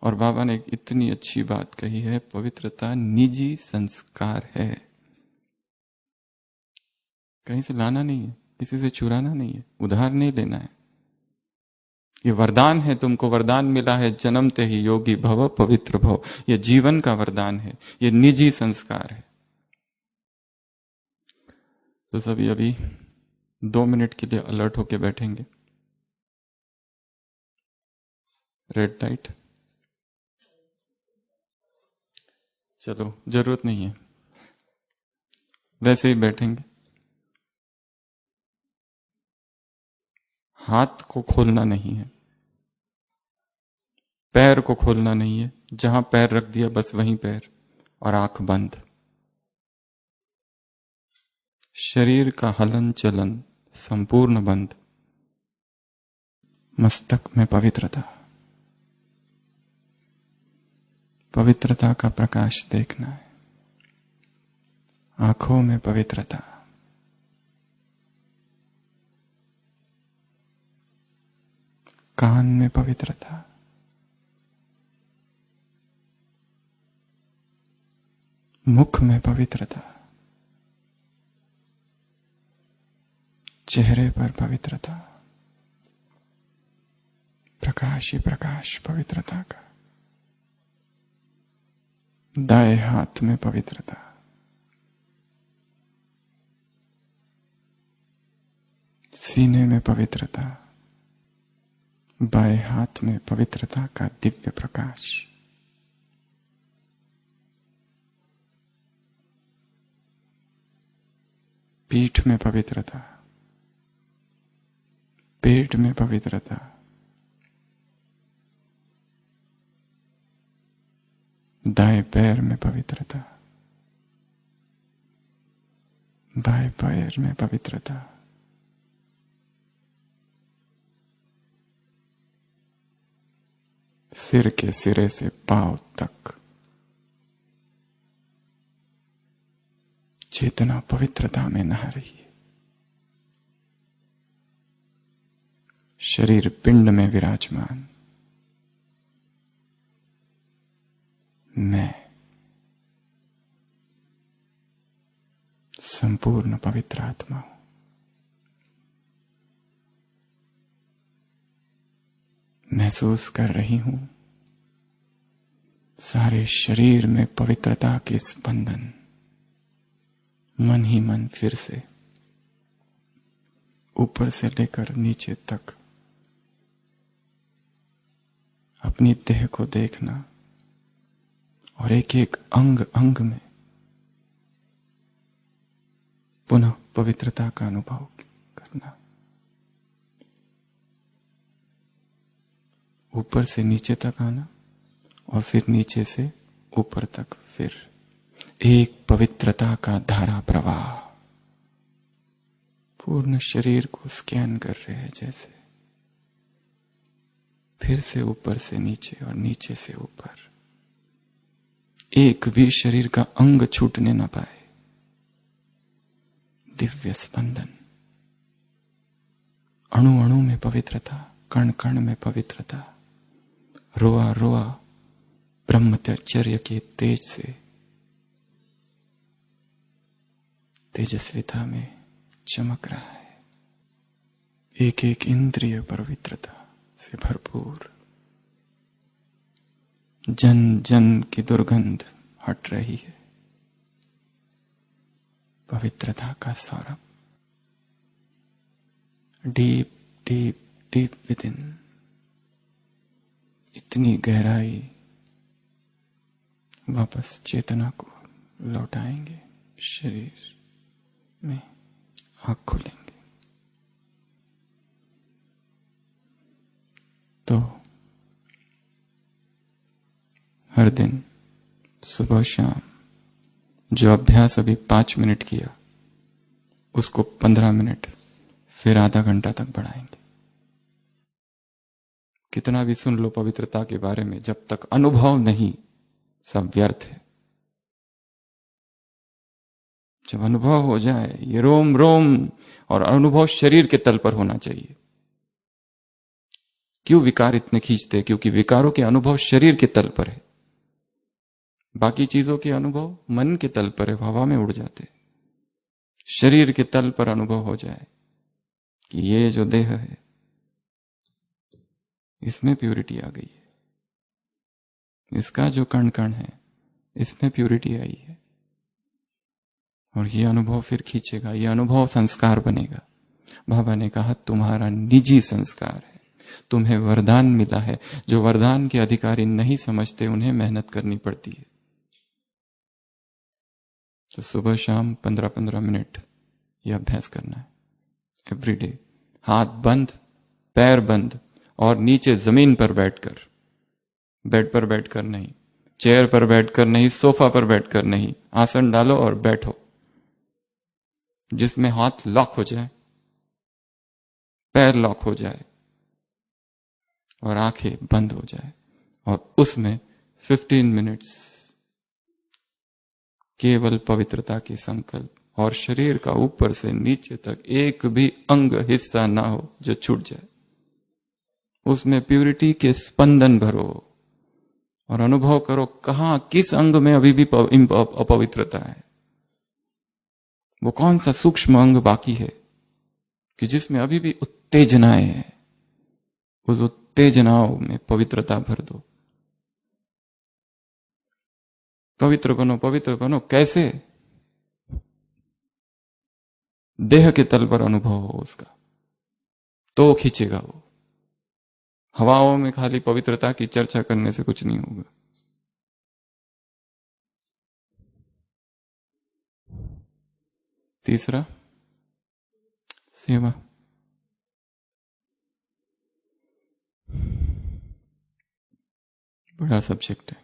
और बाबा ने इतनी अच्छी बात कही है, पवित्रता निजी संस्कार है, कहीं से लाना नहीं है, किसी से चुराना नहीं है, उधार नहीं लेना है। ये वरदान है, तुमको वरदान मिला है, जन्मते ही योगी भव पवित्र भव। ये जीवन का वरदान है, ये निजी संस्कार है। तो सभी अभी 2 मिनट के लिए अलर्ट होके बैठेंगे। रेड लाइट, चलो जरूरत नहीं है, वैसे ही बैठेंगे। हाथ को खोलना नहीं है, पैर को खोलना नहीं है, जहां पैर रख दिया बस वहीं पैर, और आंख बंद। शरीर का हलन चलन संपूर्ण बंद। मस्तक में पवित्रता, पवित्रता का प्रकाश देखना है। आंखों में पवित्रता, कान में पवित्रता, मुख में पवित्रता, चेहरे पर पवित्रता, प्रकाश ही प्रकाश पवित्रता का। दाएं हाथ में पवित्रता, सीने में पवित्रता, बाएं हाथ में पवित्रता का दिव्य प्रकाश। पीठ में पवित्रता, पेट में पवित्रता, दाएं पैर में पवित्रता, बाएं पैर में पवित्रता, सिर के सिरे से पांव तक चेतना पवित्रता में नहा रही है। शरीर पिंड में विराजमान, मैं संपूर्ण पवित्र आत्मा हूं। महसूस कर रही हूं सारे शरीर में पवित्रता के स्पंदन। मन ही मन फिर से ऊपर से लेकर नीचे तक अपनी देह को देखना और एक एक अंग अंग में पुनः पवित्रता का अनुभव करना। ऊपर से नीचे तक आना और फिर नीचे से ऊपर तक, फिर एक पवित्रता का धारा प्रवाह पूर्ण शरीर को स्कैन कर रहे हैं जैसे। फिर से ऊपर से नीचे और नीचे से ऊपर, एक भी शरीर का अंग छूटने ना पाए। दिव्य स्पंदन, अणु अणु में पवित्रता, कण कण में पवित्रता, रोआ रोआ ब्रह्मचर्य के तेज से तेजस्विता में चमक रहा है। एक एक इंद्रिय पवित्रता से भरपूर, जन जन की दुर्गंध हट रही है। पवित्रता का Saurabh, deep deep deep with in, इतनी गहराई। वापस चेतना को लौटाएंगे शरीर में, आँख खोलेंगे तो हर दिन सुबह शाम जो अभ्यास अभी 5 मिनट किया उसको 15 मिनट, फिर आधा घंटा तक बढ़ाएंगे। कितना भी सुन लो पवित्रता के बारे में, जब तक अनुभव नहीं सब व्यर्थ है। जब अनुभव हो जाए, ये रोम रोम और अनुभव शरीर के तल पर होना चाहिए। क्यों विकार इतने खींचते? क्योंकि विकारों के अनुभव शरीर के तल पर है, बाकी चीजों के अनुभव मन के तल पर है, हवा में उड़ जाते। शरीर के तल पर अनुभव हो जाए कि ये जो देह है इसमें प्यूरिटी आ गई है, इसका जो कण कण है इसमें प्यूरिटी आई है, और ये अनुभव फिर खींचेगा। ये अनुभव संस्कार बनेगा। बाबा ने कहा तुम्हारा निजी संस्कार है, तुम्हें वरदान मिला है। जो वरदान के अधिकारी नहीं समझते उन्हें मेहनत करनी पड़ती है। तो सुबह शाम 15-15 मिनट ये अभ्यास करना है एवरीडे। हाथ बंद, पैर बंद, और नीचे जमीन पर बैठकर, बेड पर बैठकर नहीं, चेयर पर बैठकर नहीं, सोफा पर बैठकर नहीं, आसन डालो और बैठो जिसमें हाथ लॉक हो जाए, पैर लॉक हो जाए और आंखें बंद हो जाए, और उसमें 15 मिनट्स केवल पवित्रता की संकल्प, और शरीर का ऊपर से नीचे तक एक भी अंग हिस्सा ना हो जो छूट जाए। उसमें प्यूरिटी के स्पंदन भरो, और अनुभव करो कहां किस अंग में अभी भी अपवित्रता है। वो कौन सा सूक्ष्म अंग बाकी है कि जिसमें अभी भी उत्तेजनाएं हैं। उस उत्तेजनाओं में पवित्रता भर दो। पवित्र बनो, पवित्र बनो। कैसे? देह के तल पर अनुभव हो उसका, तो खींचेगा वो। हवाओं में खाली पवित्रता की चर्चा करने से कुछ नहीं होगा। तीसरा, सेवा। बड़ा सब्जेक्ट है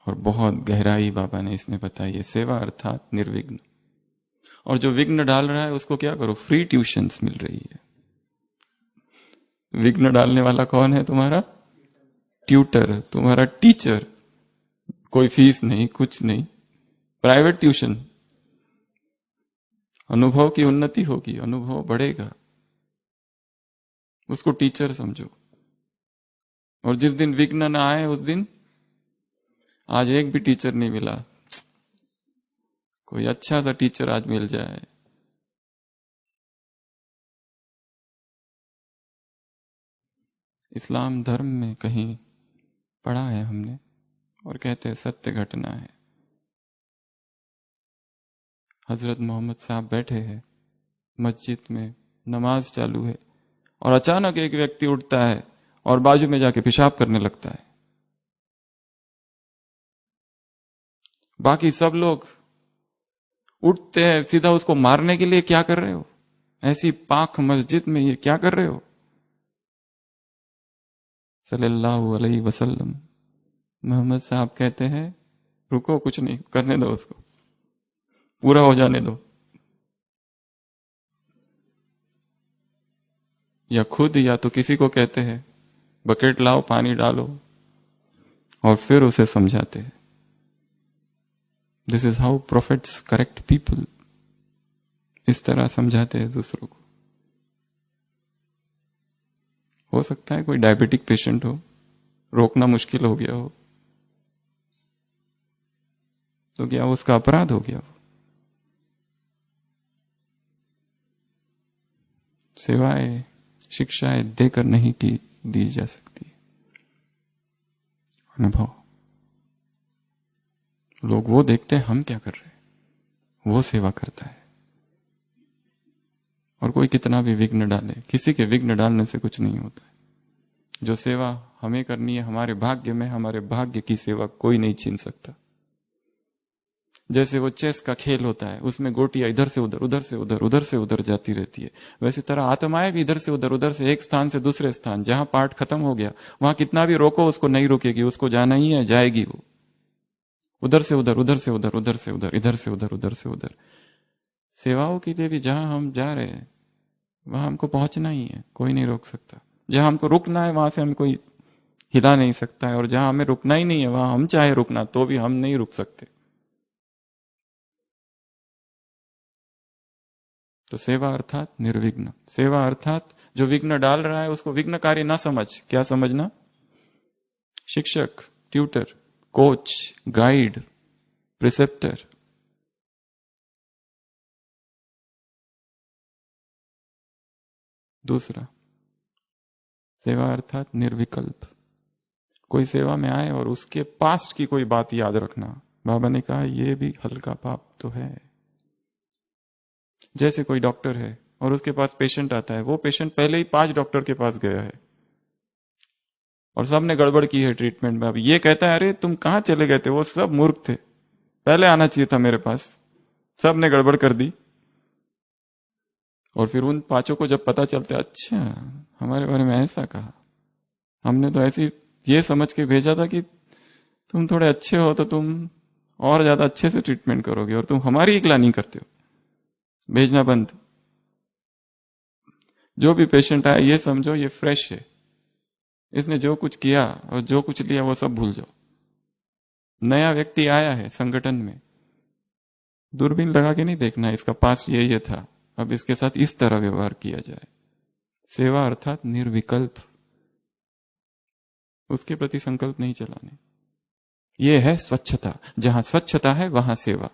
और बहुत गहराई बाबा ने इसमें बताई है। सेवा अर्थात निर्विघ्न। और जो विघ्न डाल रहा है उसको क्या करो? फ्री ट्यूशंस मिल रही है। विघ्न डालने वाला कौन है? तुम्हारा ट्यूटर, तुम्हारा टीचर। कोई फीस नहीं, कुछ नहीं, प्राइवेट ट्यूशन। अनुभव की उन्नति होगी, अनुभव बढ़ेगा, उसको टीचर समझो। और जिस दिन विघ्न न आए उस दिन, आज एक भी टीचर नहीं मिला, कोई अच्छा सा टीचर आज मिल जाए। इस्लाम धर्म में कहीं पढ़ा है हमने, और कहते हैं सत्य घटना है। हजरत मोहम्मद साहब बैठे हैं मस्जिद में, नमाज चालू है, और अचानक एक व्यक्ति उठता है और बाजू में जाके पेशाब करने लगता है। बाकी सब लोग उठते हैं सीधा उसको मारने के लिए। क्या कर रहे हो? ऐसी पाक मस्जिद में ये क्या कर रहे हो? सल्लल्लाहु अलैहि वसल्लम। मोहम्मद साहब कहते हैं रुको, कुछ नहीं करने दो, उसको पूरा हो जाने दो। या खुद या तो किसी को कहते हैं बकेट लाओ, पानी डालो, और फिर उसे समझाते हैं। This is how prophets correct people. इस तरह समझाते हैं दूसरों को। हो सकता है कोई डायबिटिक पेशेंट हो, रोकना मुश्किल हो गया हो, तो क्या उसका अपराध हो गया? सेवाएं, शिक्षाएं देकर नहीं की दी जा सकती। अनुभव। लोग वो देखते हैं हम क्या कर रहे हैं, वो सेवा करता है। और कोई कितना भी विघ्न डाले, किसी के विघ्न डालने से कुछ नहीं होता है। जो सेवा हमें करनी है हमारे भाग्य में, हमारे भाग्य की सेवा कोई नहीं छीन सकता। जैसे वो चेस का खेल होता है, उसमें गोटियां इधर से उधर, उधर से उधर, उधर से उधर जाती रहती है, वैसी तरह आत्माएं भी इधर से उधर, उधर से एक स्थान से दूसरे स्थान। जहां पाठ खत्म हो गया वहां कितना भी रोको उसको नहीं रुकेगी, उसको जाना ही है, जाएगी वो। उधर से उधर, उधर से उधर, उधर से उधर, इधर से उधर, उधर से उधर। सेवाओं के लिए भी जहां हम जा रहे हैं वहां हमको पहुंचना ही है, कोई नहीं रोक सकता। जहां हमको रुकना है वहां से हम कोई हिला नहीं सकता है, और जहां हमें रुकना ही नहीं है वहां हम चाहे रुकना तो भी हम नहीं रुक सकते। तो सेवा अर्थात निर्विघ्न। सेवा अर्थात जो विघ्न डाल रहा है उसको विघ्नकारी ना समझ। क्या समझना? शिक्षक, ट्यूटर, कोच, गाइड, प्रिसेप्टर। दूसरा, सेवा अर्थात निर्विकल्प। कोई सेवा में आए और उसके पास्ट की कोई बात याद रखना। बाबा ने कहा यह भी हल्का पाप तो है। जैसे कोई डॉक्टर है और उसके पास पेशेंट आता है, वो पेशेंट पहले ही 5 डॉक्टर के पास गया है और सब ने गड़बड़ की है ट्रीटमेंट में। अब ये कहता है अरे तुम कहां चले गए थे, वो सब मूर्ख थे, पहले आना चाहिए था मेरे पास, सब ने गड़बड़ कर दी। और फिर उन 5 को जब पता चलता है अच्छा हमारे बारे में ऐसा कहा, हमने तो ऐसी ये समझ के भेजा था कि तुम थोड़े अच्छे हो तो तुम और ज्यादा अच्छे से ट्रीटमेंट करोगे, और तुम हमारी इकला नहीं करते हो, भेजना बंद। जो भी पेशेंट आया ये समझो ये फ्रेश है, इसने जो कुछ किया और जो कुछ लिया वो सब भूल जाओ। नया व्यक्ति आया है संगठन में, दूरबीन लगा के नहीं देखना इसका पास्ट ये था, अब इसके साथ इस तरह व्यवहार किया जाए। सेवा अर्थात निर्विकल्प, उसके प्रति संकल्प नहीं चलाने। ये है स्वच्छता। जहां स्वच्छता है वहां सेवा।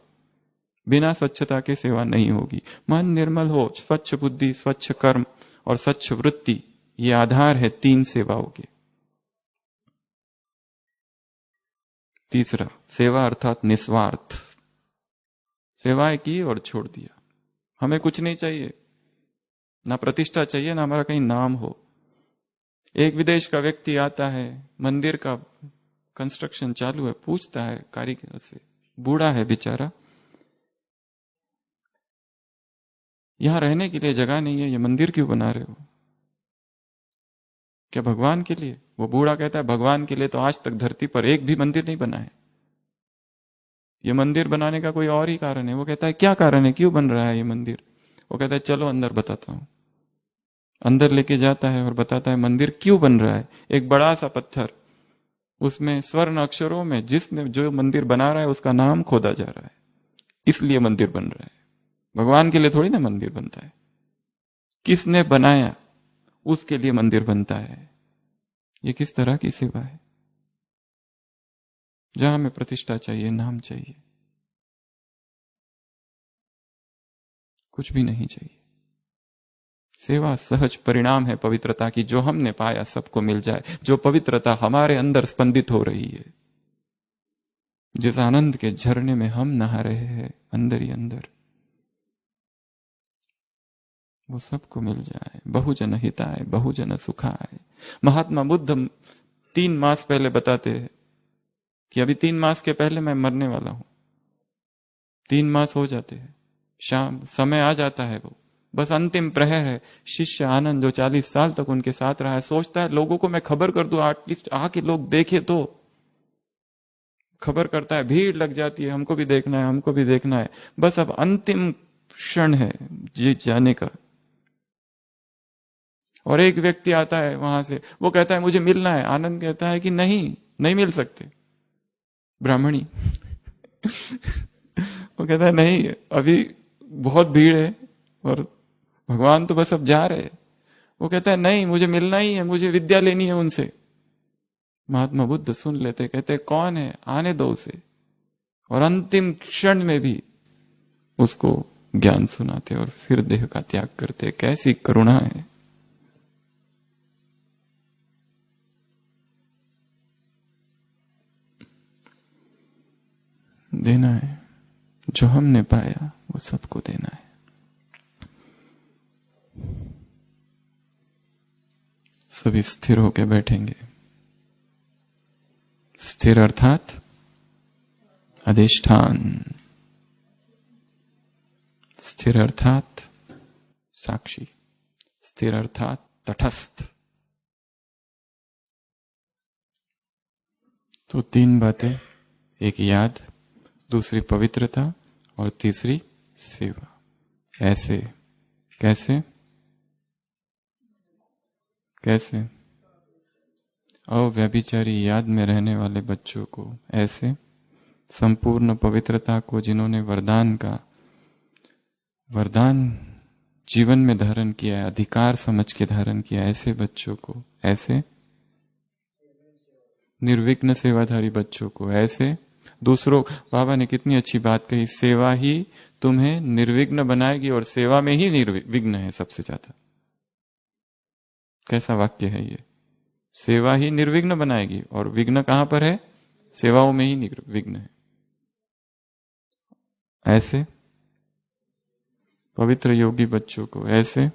बिना स्वच्छता के सेवा नहीं होगी। मन निर्मल हो, स्वच्छ बुद्धि, स्वच्छ कर्म और स्वच्छ वृत्ति, ये आधार है 3 सेवाओं के। तीसरा, सेवा अर्थात निस्वार्थ। सेवाएं की और छोड़ दिया। हमें कुछ नहीं चाहिए, ना प्रतिष्ठा चाहिए, ना हमारा कहीं नाम हो। एक विदेश का व्यक्ति आता है, मंदिर का कंस्ट्रक्शन चालू है, पूछता है कारीगर से, बूढ़ा है बेचारा, यहां रहने के लिए जगह नहीं है, ये मंदिर क्यों बना रहे हो? क्या भगवान के लिए? वो बूढ़ा कहता है, भगवान के लिए तो आज तक धरती पर एक भी मंदिर नहीं बना है। ये मंदिर बनाने का कोई और ही कारण है। वो कहता है, क्या कारण है, क्यों बन रहा है ये मंदिर? वो कहता है, चलो अंदर बताता हूं। अंदर लेके जाता है और बताता है मंदिर क्यों बन रहा है। एक बड़ा सा पत्थर, उसमें स्वर्ण अक्षरों में जिसने जो मंदिर बना रहा है उसका नाम खोदा जा रहा है, इसलिए मंदिर बन रहा है। भगवान के लिए थोड़ी ना मंदिर बनता है, किसने बनाया उसके लिए मंदिर बनता है। ये किस तरह की सेवा है? जहां हमें प्रतिष्ठा चाहिए, नाम चाहिए, कुछ भी नहीं चाहिए। सेवा सहज परिणाम है पवित्रता की। जो हमने पाया सबको मिल जाए, जो पवित्रता हमारे अंदर स्पंदित हो रही है, जिस आनंद के झरने में हम नहा रहे हैं अंदर ही अंदर, वो सबको मिल जाए। बहुजन हिताय बहुजन सुखाय। महात्मा बुद्ध 3 मास पहले बताते हैं कि अभी 3 मास के पहले मैं मरने वाला हूं। 3 मास हो जाते हैं, शाम समय आ जाता है, वो बस अंतिम प्रहर है। शिष्य आनंद जो 40 साल तक उनके साथ रहा है, सोचता है लोगों को मैं खबर कर दूं, एटलीस्ट आके लोग देखे तो। खबर करता है, भीड़ लग जाती है, हमको भी देखना है, हमको भी देखना है। बस अब अंतिम क्षण है जी जाने का। और एक व्यक्ति आता है वहां से, वो कहता है मुझे मिलना है। आनंद कहता है कि नहीं, नहीं मिल सकते, ब्राह्मणी। वो कहता है नहीं, अभी बहुत भीड़ है और भगवान तो बस अब जा रहे हैं। वो कहता है नहीं, मुझे मिलना ही है, मुझे विद्या लेनी है उनसे। महात्मा बुद्ध सुन लेते, कहते कौन है, आने दो उसे। और अंतिम क्षण में भी उसको ज्ञान सुनाते और फिर देह का त्याग करते। कैसी करुणा है! देना है, जो हमने पाया वो सबको देना है। सभी स्थिर होकर बैठेंगे। स्थिर अर्थात अधिष्ठान, स्थिर अर्थात साक्षी, स्थिर अर्थात तटस्थ। तो 3 बातें, एक याद, दूसरी पवित्रता और तीसरी सेवा। ऐसे कैसे? कैसे? अव्यभिचारी याद में रहने वाले बच्चों को ऐसे, संपूर्ण पवित्रता को जिन्होंने वरदान जीवन में धारण किया है, अधिकार समझ के धारण किया, ऐसे बच्चों को ऐसे, निर्विघ्न सेवाधारी बच्चों को ऐसे। दूसरों, बाबा ने कितनी अच्छी बात कही, सेवा ही तुम्हें निर्विघ्न बनाएगी और सेवा में ही निर्विघ्न है सबसे ज्यादा। कैसा वाक्य है ये! सेवा ही निर्विघ्न बनाएगी और विघ्न कहां पर है? सेवाओं में ही विघ्न है। ऐसे पवित्र योगी बच्चों को ऐसे,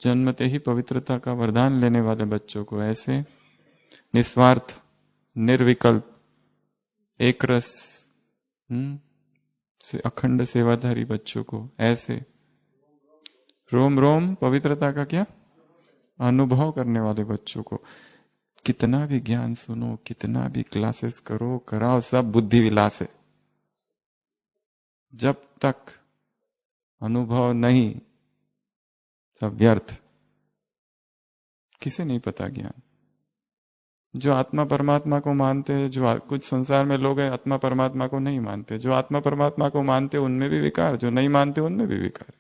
जन्मते ही पवित्रता का वरदान लेने वाले बच्चों को ऐसे, निस्वार्थ निर्विकल्प एक रस से अखंड सेवाधारी बच्चों को ऐसे, रोम रोम पवित्रता का क्या अनुभव करने वाले बच्चों को। कितना भी ज्ञान सुनो, कितना भी क्लासेस करो कराओ, सब बुद्धि विलास है। जब तक अनुभव नहीं, सब व्यर्थ। किसे नहीं पता ज्ञान? जो आत्मा परमात्मा को मानते हैं, जो कुछ संसार में लोग हैं आत्मा परमात्मा को नहीं मानते, जो आत्मा परमात्मा को मानते उनमें भी विकार, जो नहीं मानते उनमें भी विकार।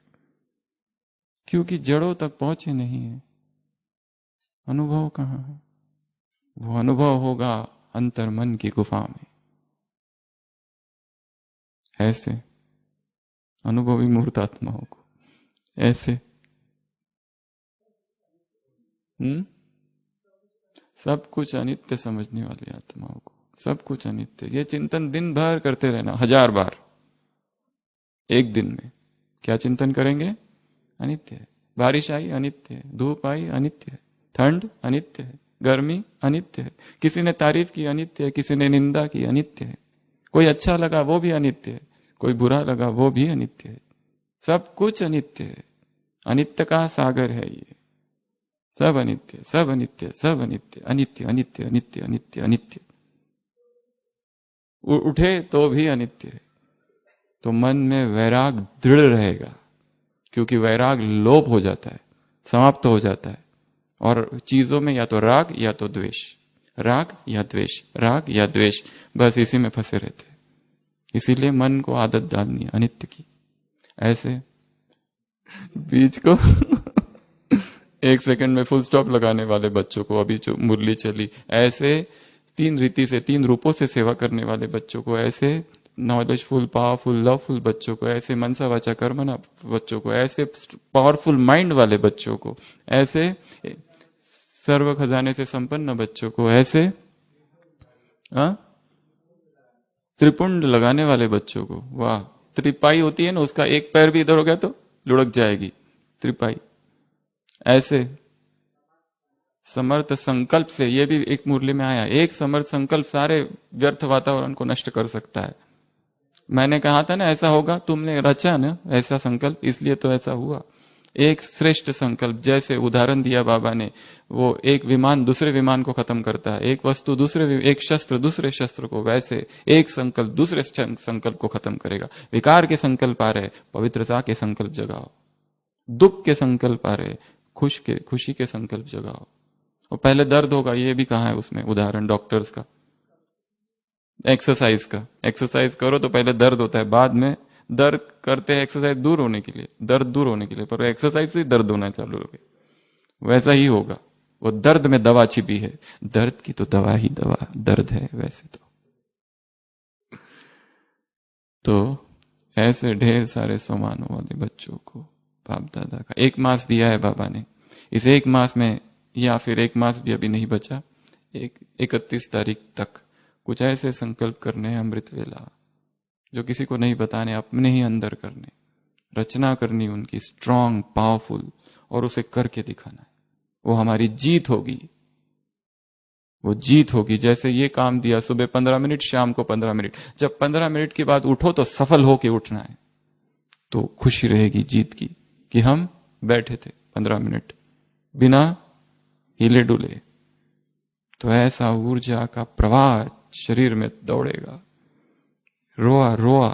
क्योंकि जड़ों तक पहुंचे नहीं है। अनुभव कहां है? वो अनुभव होगा अंतर मन की गुफा में। ऐसे अनुभवी मूर्त आत्माओं को ऐसे सब कुछ अनित्य समझने वाली आत्माओं को सब कुछ अनित्य, ये चिंतन दिन भर करते रहना 1000 बार एक दिन में। क्या चिंतन करेंगे? अनित्य है। बारिश आई अनित्य है, धूप आई अनित्य है, ठंड अनित्य है, गर्मी अनित्य है, किसी ने तारीफ की अनित्य है, किसी ने निंदा की अनित्य है, कोई अच्छा लगा वो भी अनित्य है, कोई बुरा लगा वो भी अनित्य है, सब कुछ अनित्य है। अनित्य का सागर है ये, सब अनित्य सब अनित्य सब अनित्य अनित्य अनित्य अनित्य अनित्य अनित्य। उठे तो भी अनित्य है। तो मन में वैराग दृढ़ रहेगा, क्योंकि वैराग लोप हो जाता है, समाप्त हो जाता है, और चीजों में या तो राग या तो द्वेष, राग या द्वेष, राग या द्वेष, बस इसी में फंसे रहते हैं। इसीलिए मन को आदत डालनी है अनित्य की। ऐसे बीच को 1 सेकंड में फुल स्टॉप लगाने वाले बच्चों को, अभी जो मुरली चली, ऐसे 3 रीति से 3 रूपों से सेवा करने वाले बच्चों को, ऐसे नॉलेजफुल पावरफुल लवफुल बच्चों को, ऐसे मनसा वाचा कर्मणा बच्चों को, ऐसे पावरफुल माइंड वाले बच्चों को, ऐसे सर्व खजाने से संपन्न बच्चों को, ऐसे त्रिपुंड लगाने वाले बच्चों को। वाह, त्रिपाई होती है ना, उसका एक पैर भी इधर हो गया तो लुढ़क जाएगी, त्रिपाई। ऐसे समर्थ संकल्प से, ये भी एक मुरली में आया, एक समर्थ संकल्प सारे व्यर्थ वातावरण को नष्ट कर सकता है। मैंने कहा था ना ऐसा होगा, तुमने रचा ना ऐसा संकल्प, इसलिए तो ऐसा हुआ। एक श्रेष्ठ संकल्प, जैसे उदाहरण दिया बाबा ने, वो एक विमान दूसरे विमान को खत्म करता है, एक वस्तु एक शस्त्र दूसरे शस्त्र को, वैसे एक संकल्प दूसरे संकल्प को खत्म करेगा। विकार के संकल्प आ रहे, पवित्रता के संकल्प जगाओ। दुख के संकल्प आ रहे, खुशी के संकल्प जगाओ। और पहले दर्द होगा, ये भी कहा है उसमें उदाहरण डॉक्टर्स का, एक्सरसाइज करो तो पहले दर्द होता है, बाद में दर्द करते हैं एक्सरसाइज दूर होने के लिए, दर्द दूर होने के लिए, पर एक्सरसाइज से दर्द होना चालू हो गया। वैसा ही होगा, वो दर्द में दवा छिपी है, दर्द की तो दवा ही दवा दर्द है वैसे तो ऐसे ढेर सारे सोमानों वाले बच्चों को बाप दादा का 1 मास दिया है बाबा ने। इस 1 मास में, या फिर 1 मास भी अभी नहीं बचा, 31 तारीख तक कुछ ऐसे संकल्प करने हैं अमृत वेला, जो किसी को नहीं बताने, अपने ही अंदर करने, रचना करनी उनकी स्ट्रांग पावरफुल, और उसे करके दिखाना है। वो हमारी जीत होगी, वो जीत होगी। जैसे ये काम दिया, सुबह 15 मिनट, शाम को 15 मिनट, जब 15 मिनट के बाद उठो तो सफल होके उठना है, तो खुशी रहेगी जीत की, कि हम बैठे थे 15 मिनट बिना हिले डुले। तो ऐसा ऊर्जा का प्रवाह शरीर में दौड़ेगा, रोआ रोआ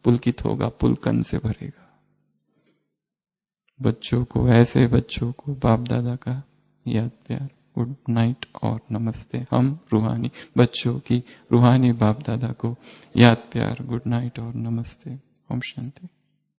पुलकित होगा, पुलकन से भरेगा। बच्चों को, ऐसे बच्चों को बाप दादा का याद प्यार, गुड नाइट और नमस्ते। हम रूहानी बच्चों की, रूहानी बाप दादा को याद प्यार, गुड नाइट और नमस्ते। ओम शांति।